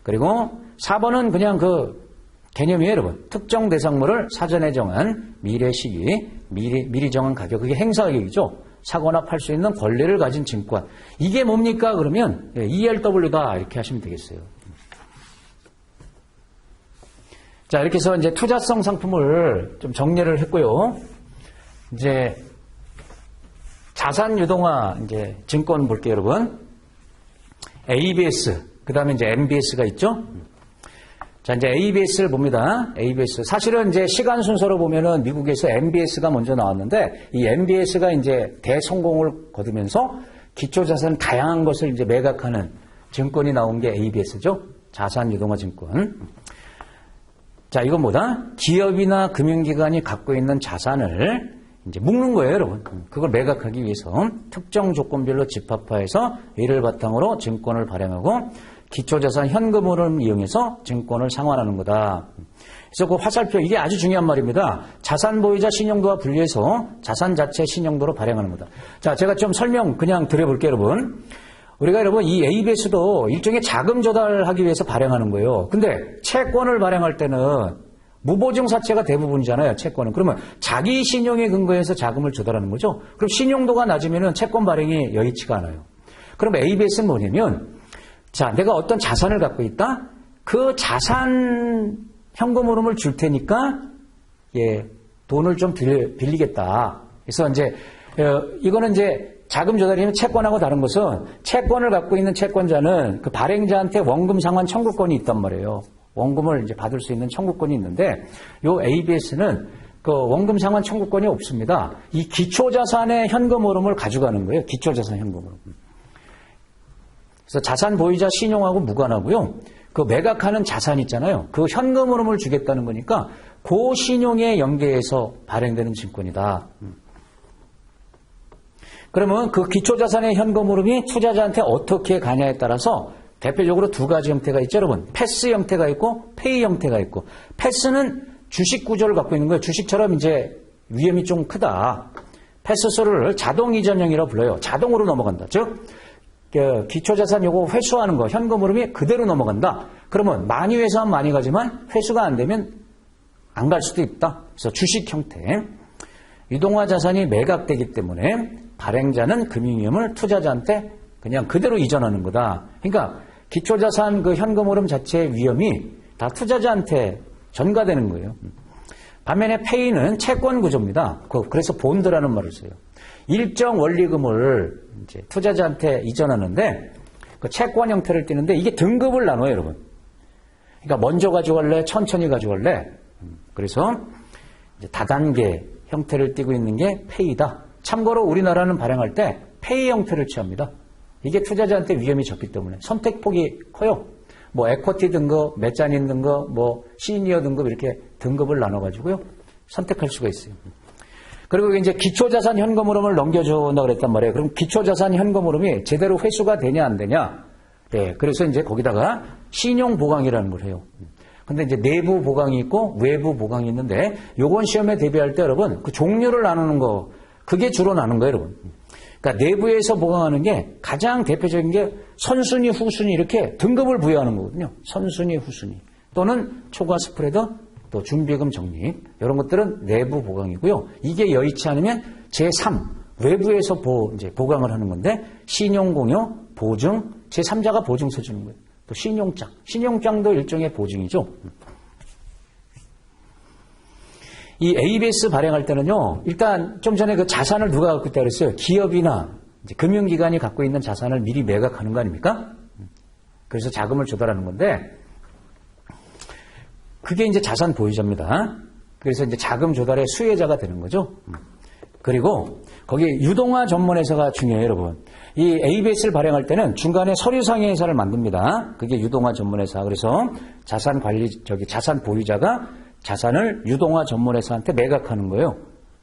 그리고 4번은 그냥 그 개념이에요, 여러분. 특정 대상물을 사전에 정한 미래 시기, 미리 정한 가격, 그게 행사 가격이죠. 사거나 팔 수 있는 권리를 가진 증권. 이게 뭡니까? 그러면 ELW다 이렇게 하시면 되겠어요. 자, 이렇게 해서 이제 투자성 상품을 좀 정리를 했고요. 이제 자산 유동화 이제 증권 볼게요, 여러분. ABS, 그 다음에 이제 MBS가 있죠. 자, 이제 ABS를 봅니다. ABS. 사실은 이제 시간 순서로 보면은 미국에서 MBS가 먼저 나왔는데, 이 MBS가 이제 대성공을 거두면서 기초자산 다양한 것을 이제 매각하는 증권이 나온 게 ABS죠. 자산 유동화 증권. 자, 이건 뭐다? 기업이나 금융기관이 갖고 있는 자산을 이제 묶는 거예요, 여러분. 그걸 매각하기 위해서 특정 조건별로 집합화해서 이를 바탕으로 증권을 발행하고 기초자산 현금 흐름을 이용해서 증권을 상환하는 거다. 그래서 그 화살표, 이게 아주 중요한 말입니다. 자산 보유자 신용도와 분리해서 자산 자체 신용도로 발행하는 거다. 자, 제가 좀 설명 그냥 드려볼게요, 여러분. 우리가 여러분 이 ABS도 일종의 자금 조달하기 위해서 발행하는 거예요. 근데 채권을 발행할 때는 무보증 사채가 대부분이잖아요, 채권은. 그러면 자기 신용에 근거해서 자금을 조달하는 거죠. 그럼 신용도가 낮으면 채권 발행이 여의치가 않아요. 그럼 ABS는 뭐냐면, 자, 내가 어떤 자산을 갖고 있다? 그 자산 현금 흐름을 줄 테니까, 예, 돈을 좀 빌리겠다. 그래서 이제, 이거는 이제 자금 조달이면 채권하고 다른 것은 채권을 갖고 있는 채권자는 그 발행자한테 원금 상환 청구권이 있단 말이에요. 원금을 이제 받을 수 있는 청구권이 있는데, 요 ABS는 그 원금 상환 청구권이 없습니다. 이 기초자산의 현금 흐름을 가져가는 거예요. 기초자산 현금 흐름. 그래서 자산 보유자 신용하고 무관하고요. 그 매각하는 자산 있잖아요. 그 현금 흐름을 주겠다는 거니까 그 신용에 연계해서 발행되는 증권이다. 그러면 그 기초자산의 현금 흐름이 투자자한테 어떻게 가냐에 따라서 대표적으로 두 가지 형태가 있죠, 여러분. 패스 형태가 있고 페이 형태가 있고, 패스는 주식 구조를 갖고 있는 거예요. 주식처럼 이제 위험이 좀 크다. 패스수를 자동 이전형이라고 불러요. 자동으로 넘어간다. 즉 기초자산 요거 회수하는 거, 현금 흐름이 그대로 넘어간다. 그러면 많이 회수하면 많이 가지만 회수가 안 되면 안 갈 수도 있다. 그래서 주식 형태. 유동화 자산이 매각되기 때문에 발행자는 금융위험을 투자자한테 그냥 그대로 이전하는 거다. 그러니까 기초자산 그 현금 흐름 자체의 위험이 다 투자자한테 전가되는 거예요. 반면에 페이는 채권 구조입니다. 그래서 본드라는 말을 써요. 일정 원리금을 이제 투자자한테 이전하는데 그 채권 형태를 띠는데 이게 등급을 나눠요, 여러분. 그러니까 먼저 가져갈래, 천천히 가져갈래. 그래서 이제 다단계 형태를 띠고 있는 게 페이다. 참고로 우리나라는 발행할 때 페이 형태를 취합니다. 이게 투자자한테 위험이 적기 때문에 선택폭이 커요. 뭐 에쿼티 등급, 메자닌 등급, 뭐 시니어 등급 이렇게 등급을 나눠가지고요 선택할 수가 있어요. 그리고 이제 기초자산 현금 흐름을 넘겨준다 그랬단 말이에요. 그럼 기초자산 현금 흐름이 제대로 회수가 되냐 안 되냐? 네, 그래서 이제 거기다가 신용 보강이라는 걸 해요. 근데 이제 내부 보강이 있고 외부 보강이 있는데 요건 시험에 대비할 때 여러분 그 종류를 나누는 거 그게 주로 나눈 거예요, 여러분. 그러니까 내부에서 보강하는 게 가장 대표적인 게 선순위, 후순위 이렇게 등급을 부여하는 거거든요. 선순위, 후순위 또는 초과 스프레드, 또 준비금 적립 이런 것들은 내부 보강이고요. 이게 여의치 않으면 제3 외부에서 이제 보강을 하는 건데 신용공여, 보증, 제3자가 보증서 주는 거예요. 또 신용장도 일종의 보증이죠. 이 ABS 발행할 때는요, 일단 좀 전에 그 자산을 누가 갖고 있다 그랬어요? 기업이나 이제 금융기관이 갖고 있는 자산을 미리 매각하는 거 아닙니까? 그래서 자금을 조달하는 건데, 그게 이제 자산 보유자입니다. 그래서 이제 자금 조달의 수혜자가 되는 거죠. 그리고 거기에 유동화 전문회사가 중요해요, 여러분. 이 ABS를 발행할 때는 중간에 서류상의 회사를 만듭니다. 그게 유동화 전문회사. 그래서 자산 보유자가 자산을 유동화 전문회사한테 매각하는 거예요.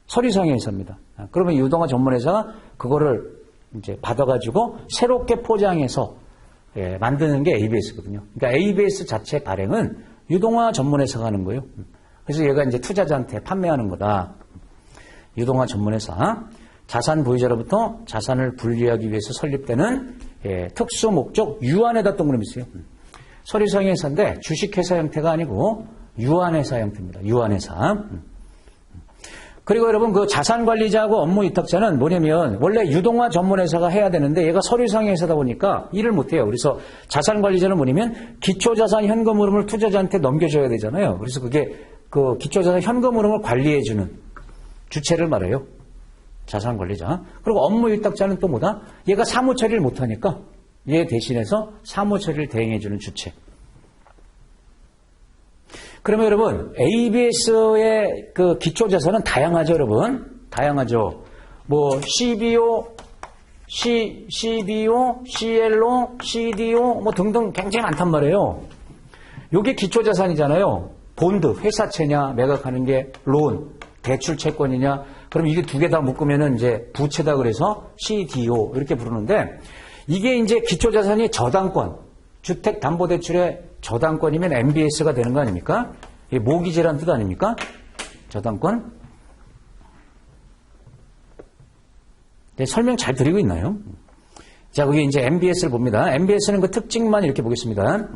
서류상의 회사입니다. 그러면 유동화 전문회사가 그거를 이제 받아가지고 새롭게 포장해서 만드는 게 ABS거든요. 그러니까 ABS 자체 발행은 유동화 전문회사가 하는 거예요. 그래서 얘가 이제 투자자한테 판매하는 거다. 유동화 전문회사. 자산 보유자로부터 자산을 분리하기 위해서 설립되는 특수 목적 유한회사 동그라미 있어요. 서류상의 회사인데 주식회사 형태가 아니고 유한회사 형태입니다. 유한회사. 그리고 여러분 그 자산관리자하고 업무위탁자는 뭐냐면 원래 유동화 전문회사가 해야 되는데 얘가 서류상의 회사다 보니까 일을 못해요. 그래서 자산관리자는 뭐냐면 기초자산 현금 흐름을 투자자한테 넘겨줘야 되잖아요. 그래서 그게 그 기초자산 현금 흐름을 관리해주는 주체를 말해요. 자산관리자. 그리고 업무위탁자는 또 뭐다? 얘가 사무처리를 못하니까 얘 대신해서 사무처리를 대행해주는 주체. 그러면 여러분, ABS의 그 기초자산은 다양하죠, 여러분? 다양하죠. 뭐, CBO, CBO, CLO, CDO, 뭐 등등 굉장히 많단 말이에요. 요게 기초자산이잖아요. 본드, 회사채냐, 매각하는 게 론, 대출 채권이냐. 그럼 이게 두 개 다 묶으면은 이제 부채다 그래서 CDO 이렇게 부르는데 이게 이제 기초자산이 저당권, 주택담보대출의 저당권이면 MBS가 되는 거 아닙니까? 이게 모기지라는 뜻 아닙니까? 저당권. 네, 설명 잘 드리고 있나요? 자, 그게 이제 MBS를 봅니다. MBS는 그 특징만 이렇게 보겠습니다.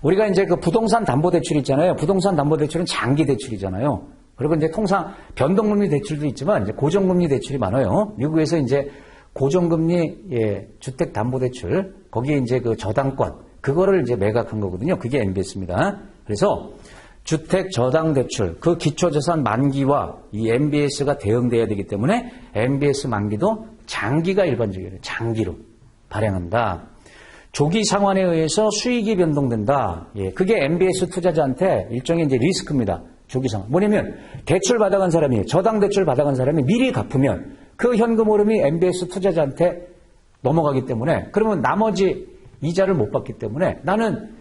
우리가 이제 그 부동산 담보대출 있잖아요. 부동산 담보대출은 장기 대출이잖아요. 그리고 이제 통상 변동금리 대출도 있지만 이제 고정금리 대출이 많아요. 미국에서 이제 고정금리 주택담보대출 거기에 이제 그 저당권 그거를 이제 매각한 거거든요. 그게 MBS입니다. 그래서 주택 저당 대출 그 기초자산 만기와 이 MBS가 대응돼야 되기 때문에 MBS 만기도 장기가 일반적이에요. 장기로 발행한다. 조기 상환에 의해서 수익이 변동된다. 예, 그게 MBS 투자자한테 일종의 이제 리스크입니다. 조기 상환. 뭐냐면 대출 받아간 사람이 저당 대출 받아간 사람이 미리 갚으면 그 현금 흐름이 MBS 투자자한테 넘어가기 때문에 그러면 나머지 이자를 못 받기 때문에 나는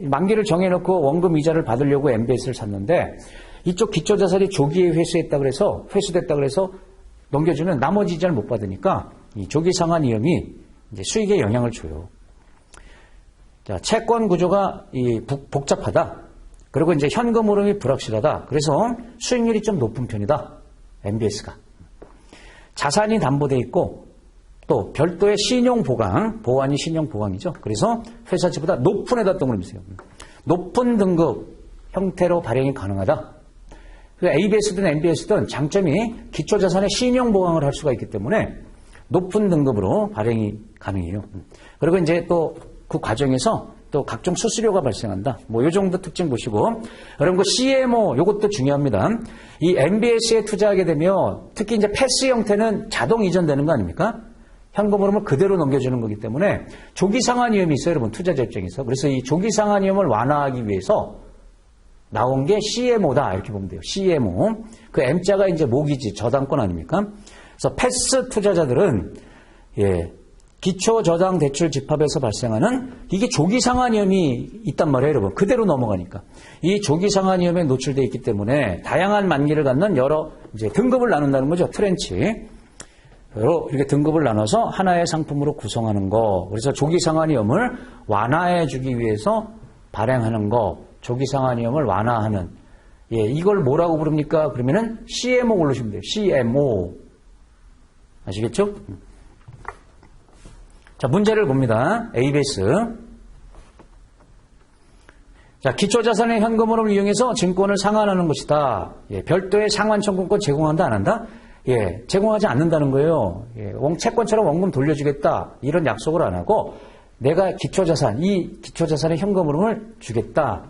만기를 정해놓고 원금 이자를 받으려고 MBS를 샀는데 이쪽 기초자산이 조기에 회수됐다 그래서 넘겨주면 나머지 이자를 못 받으니까 이 조기 상환 위험이 이제 수익에 영향을 줘요. 자, 채권 구조가 복잡하다. 그리고 이제 현금 흐름이 불확실하다. 그래서 수익률이 좀 높은 편이다. MBS가. 자산이 담보돼 있고 또 별도의 신용 보강, 보안이 신용 보강이죠. 그래서 회사채보다 높은 에다 동그라미 쓰세요. 높은 등급 형태로 발행이 가능하다. ABS든 MBS든 장점이 기초자산의 신용 보강을 할 수가 있기 때문에 높은 등급으로 발행이 가능해요. 그리고 이제 또 그 과정에서 또 각종 수수료가 발생한다. 뭐 이 정도 특징 보시고 여러분 그 CMO 요것도 중요합니다. 이 MBS에 투자하게 되면 특히 이제 패스 형태는 자동 이전되는 거 아닙니까? 현금 흐름을 그대로 넘겨주는 거기 때문에 조기 상환 위험이 있어요, 여러분 투자자 입장에서. 그래서 이 조기 상환 위험을 완화하기 위해서 나온 게 CMO다 이렇게 보면 돼요. CMO. 그 M자가 이제 모기지 저당권 아닙니까? 그래서 패스 투자자들은 기초 저당 대출 집합에서 발생하는 이게 조기 상환 위험이 있단 말이에요, 여러분. 그대로 넘어가니까. 이 조기 상환 위험에 노출되어 있기 때문에 다양한 만기를 갖는 여러 이제 등급을 나눈다는 거죠. 트렌치. 이렇게 등급을 나눠서 하나의 상품으로 구성하는 거. 그래서 조기 상환 위험을 완화해 주기 위해서 발행하는 거. 조기 상환 위험을 완화하는. 이걸 뭐라고 부릅니까? 그러면은 CMO 고르시면 돼요. CMO. 아시겠죠? 자, 문제를 봅니다. ABS. 자, 기초자산의 현금 흐름을 이용해서 증권을 상환하는 것이다. 별도의 상환 청구권 제공한다, 안 한다? 제공하지 않는다는 거예요. 채권처럼 원금 돌려주겠다. 이런 약속을 안 하고 내가 이 기초자산의 현금 흐름을 주겠다.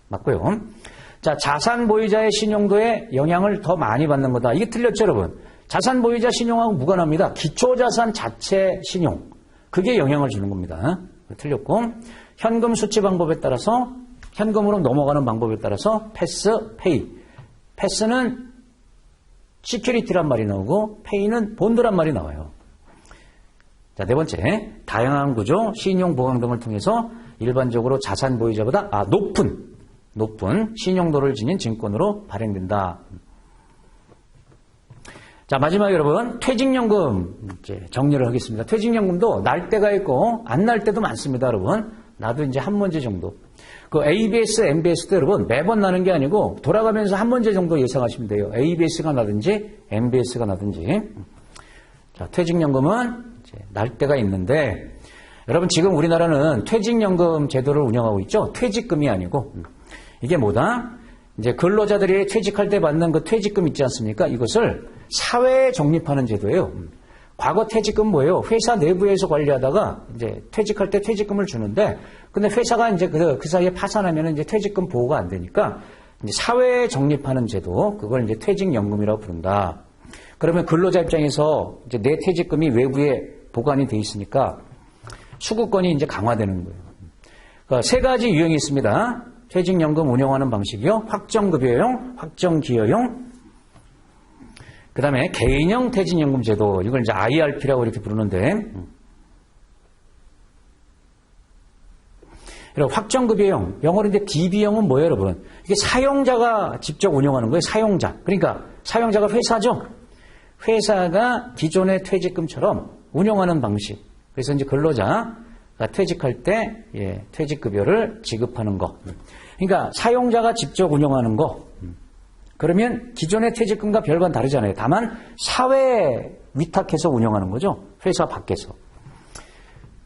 맞고요. 자, 자산 보유자의 신용도에 영향을 더 많이 받는 거다. 이게 틀렸죠, 여러분? 자산 보유자 신용하고 무관합니다. 기초자산 자체 신용. 그게 영향을 주는 겁니다. 틀렸고 현금 수치 방법에 따라서 현금으로 넘어가는 방법에 따라서 패스, 페이. 패스는 시큐리티란 말이 나오고 페이는 본드란 말이 나와요. 자, 네 번째, 다양한 구조, 신용 보강 등을 통해서 일반적으로 자산 보유자보다 높은 신용도를 지닌 증권으로 발행된다. 자, 마지막에 여러분, 퇴직연금 이제 정리를 하겠습니다. 퇴직연금도 날 때가 있고 안 날 때도 많습니다, 여러분. 나도 이제 한 문제 정도. 그 ABS, MBS도 여러분 매번 나는 게 아니고 돌아가면서 한 문제 정도 예상하시면 돼요. ABS가 나든지 MBS가 나든지. 자, 퇴직연금은 이제 날 때가 있는데 여러분 지금 우리나라는 퇴직연금 제도를 운영하고 있죠. 퇴직금이 아니고 이게 뭐다? 이제 근로자들이 퇴직할 때 받는 그 퇴직금 있지 않습니까? 이것을 사회에 적립하는 제도예요. 과거 퇴직금 뭐예요? 회사 내부에서 관리하다가 이제 퇴직할 때 퇴직금을 주는데, 근데 회사가 이제 그 사이에 파산하면 이제 퇴직금 보호가 안 되니까 이제 사회에 적립하는 제도, 그걸 이제 퇴직연금이라고 부른다. 그러면 근로자 입장에서 이제 내 퇴직금이 외부에 보관이 돼 있으니까 수급권이 이제 강화되는 거예요. 그러니까 세 가지 유형이 있습니다. 퇴직연금 운영하는 방식이요. 확정급여용, 확정기여용, 그 다음에 개인형 퇴직연금 제도, 이걸 이제 IRP라고 이렇게 부르는데, 확정급여용, 영어로 이제 DB형은 뭐예요, 여러분? 이게 사용자가 직접 운영하는 거예요, 사용자. 그러니까 사용자가 회사죠? 회사가 기존의 퇴직금처럼 운영하는 방식. 그래서 이제 근로자가 퇴직할 때, 퇴직급여를 지급하는 거. 그러니까 사용자가 직접 운영하는 거. 그러면 기존의 퇴직금과 별반 다르잖아요. 다만 사회에 위탁해서 운영하는 거죠. 회사 밖에서.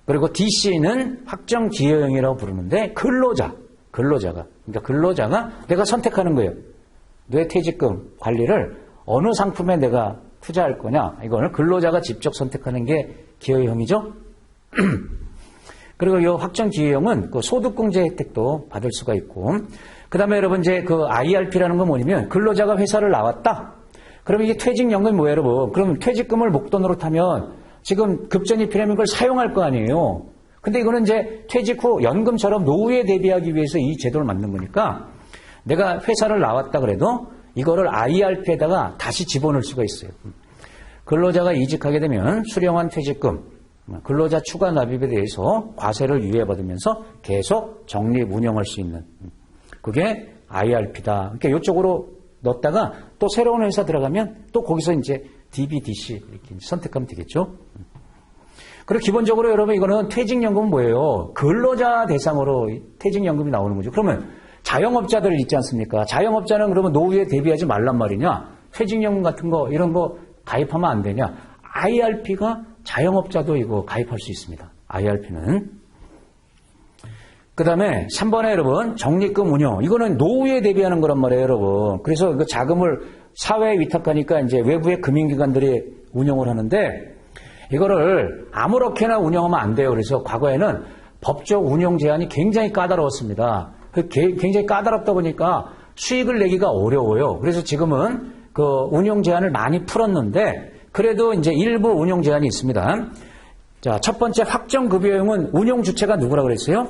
그리고 DC는 확정기여형이라고 부르는데 근로자가 그러니까 근로자가 내가 선택하는 거예요. 내 퇴직금 관리를 어느 상품에 내가 투자할 거냐. 이거는 근로자가 직접 선택하는 게 기여형이죠. 그리고 이 확정기여형은 그 소득공제 혜택도 받을 수가 있고, 그 다음에 여러분 이제 그 IRP라는 건 뭐냐면 근로자가 회사를 나왔다. 그러면 이게 퇴직연금이 뭐예요, 여러분? 그러면 퇴직금을 목돈으로 타면 지금 급전이 필요하면 그걸 사용할 거 아니에요. 근데 이거는 이제 퇴직 후 연금처럼 노후에 대비하기 위해서 이 제도를 만든 거니까 내가 회사를 나왔다 그래도 이거를 IRP에다가 다시 집어넣을 수가 있어요. 근로자가 이직하게 되면 수령한 퇴직금, 근로자 추가 납입에 대해서 과세를 유예받으면서 계속 적립 운영할 수 있는 그게 IRP다. 그러니까 이쪽으로 넣었다가 또 새로운 회사 들어가면 또 거기서 이제 DB, DC 이렇게 선택하면 되겠죠. 그리고 기본적으로 여러분 이거는 퇴직연금은 뭐예요? 근로자 대상으로 퇴직연금이 나오는 거죠. 그러면 자영업자들 있지 않습니까? 자영업자는 그러면 노후에 대비하지 말란 말이냐? 퇴직연금 같은 거 이런 거 가입하면 안 되냐? IRP가 자영업자도 이거 가입할 수 있습니다. IRP는. 그 다음에 3번에 여러분 적립금 운영. 이거는 노후에 대비하는 거란 말이에요, 여러분. 그래서 그 자금을 사회에 위탁하니까 이제 외부의 금융기관들이 운영을 하는데 이거를 아무렇게나 운영하면 안 돼요. 그래서 과거에는 법적 운영 제한이 굉장히 까다로웠습니다. 굉장히 까다롭다 보니까 수익을 내기가 어려워요. 그래서 지금은 그 운영 제한을 많이 풀었는데 그래도 이제 일부 운영 제한이 있습니다. 자, 첫 번째 확정급여용은 운영 주체가 누구라 그랬어요?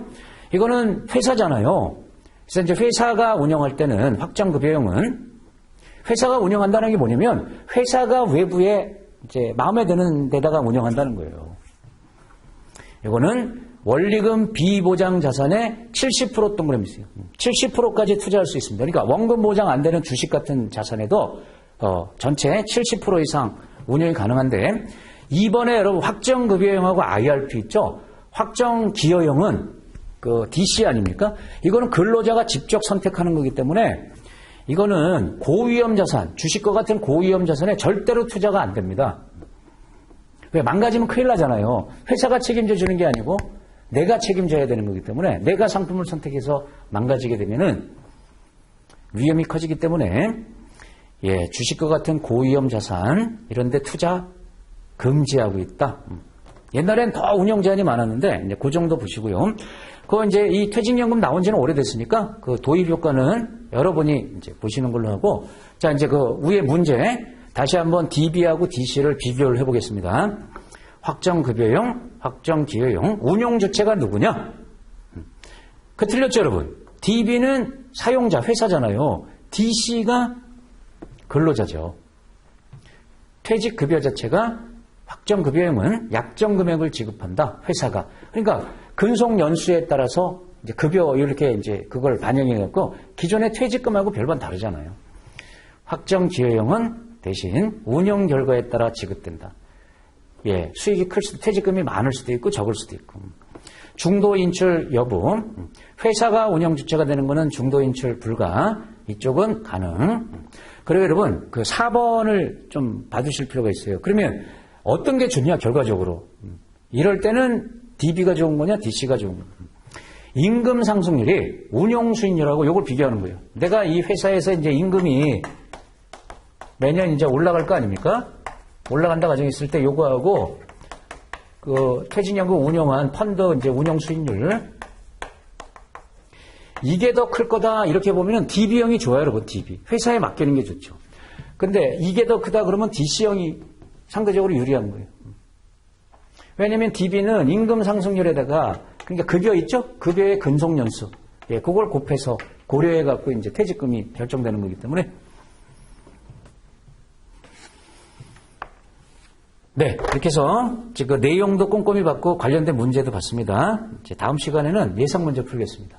이거는 회사잖아요. 그래서 이제 회사가 운영할 때는 확정급여용은 회사가 운영한다는 게 뭐냐면 회사가 외부에 이제 마음에 드는 데다가 운영한다는 거예요. 이거는 원리금 비보장 자산의 70% 동그라미 있어요. 70%까지 투자할 수 있습니다. 그러니까 원금 보장 안 되는 주식 같은 자산에도 전체 70% 이상 운영이 가능한데 이번에 여러분 확정급여형하고 IRP 있죠? 확정기여형은 그 DC 아닙니까? 이거는 근로자가 직접 선택하는 거기 때문에 이거는 고위험 자산, 주식과 같은 고위험 자산에 절대로 투자가 안 됩니다. 왜? 망가지면 큰일 나잖아요. 회사가 책임져 주는 게 아니고 내가 책임져야 되는 거기 때문에 내가 상품을 선택해서 망가지게 되면은 위험이 커지기 때문에 주식과 같은 고위험 자산 이런 데 투자 금지하고 있다. 옛날엔 더 운영 제한이 많았는데 이제 그 정도 보시고요. 그 이제 이 퇴직연금 나온 지는 오래됐으니까 그 도입 효과는 여러분이 이제 보시는 걸로 하고 자 이제 그 위에 문제 다시 한번 DB하고 DC를 비교를 해보겠습니다. 확정급여용, 확정기여용, 운용 주체가 누구냐? 그 틀렸죠, 여러분? DB는 사용자, 회사잖아요. DC가 근로자죠. 퇴직급여 자체가 확정급여용은 약정 금액을 지급한다, 회사가. 그러니까 근속 연수에 따라서 이제 급여 이렇게 이제 그걸 반영해갖고 기존의 퇴직금하고 별반 다르잖아요. 확정기여용은 대신 운용 결과에 따라 지급된다. 수익이 클 수도 퇴직금이 많을 수도 있고 적을 수도 있고. 중도 인출 여부. 회사가 운영 주체가 되는 거는 중도 인출 불가. 이쪽은 가능. 그리고 여러분 그 4번을 좀 봐주실 필요가 있어요. 그러면 어떤 게 좋냐 결과적으로. 이럴 때는 DB가 좋은 거냐 DC가 좋은 거냐. 임금 상승률이 운용 수익률하고 요걸 비교하는 거예요. 내가 이 회사에서 이제 임금이 매년 이제 올라갈 거 아닙니까? 올라간다 가정이 있을 때 요거하고 그 퇴직연금 운용한 펀드 이제 운용 수익률 이게 더 클 거다 이렇게 보면은 DB형이 좋아요, 여러분. DB 회사에 맡기는 게 좋죠. 근데 이게 더 크다 그러면 DC형이 상대적으로 유리한 거예요. 왜냐하면 DB는 임금 상승률에다가 그러니까 급여 있죠? 급여의 근속 연수. 예, 그걸 곱해서 고려해 갖고 이제 퇴직금이 결정되는 거기 때문에 네, 이렇게 해서 지금 내용도 꼼꼼히 봤고 관련된 문제도 봤습니다. 이제 다음 시간에는 예상 문제 풀겠습니다.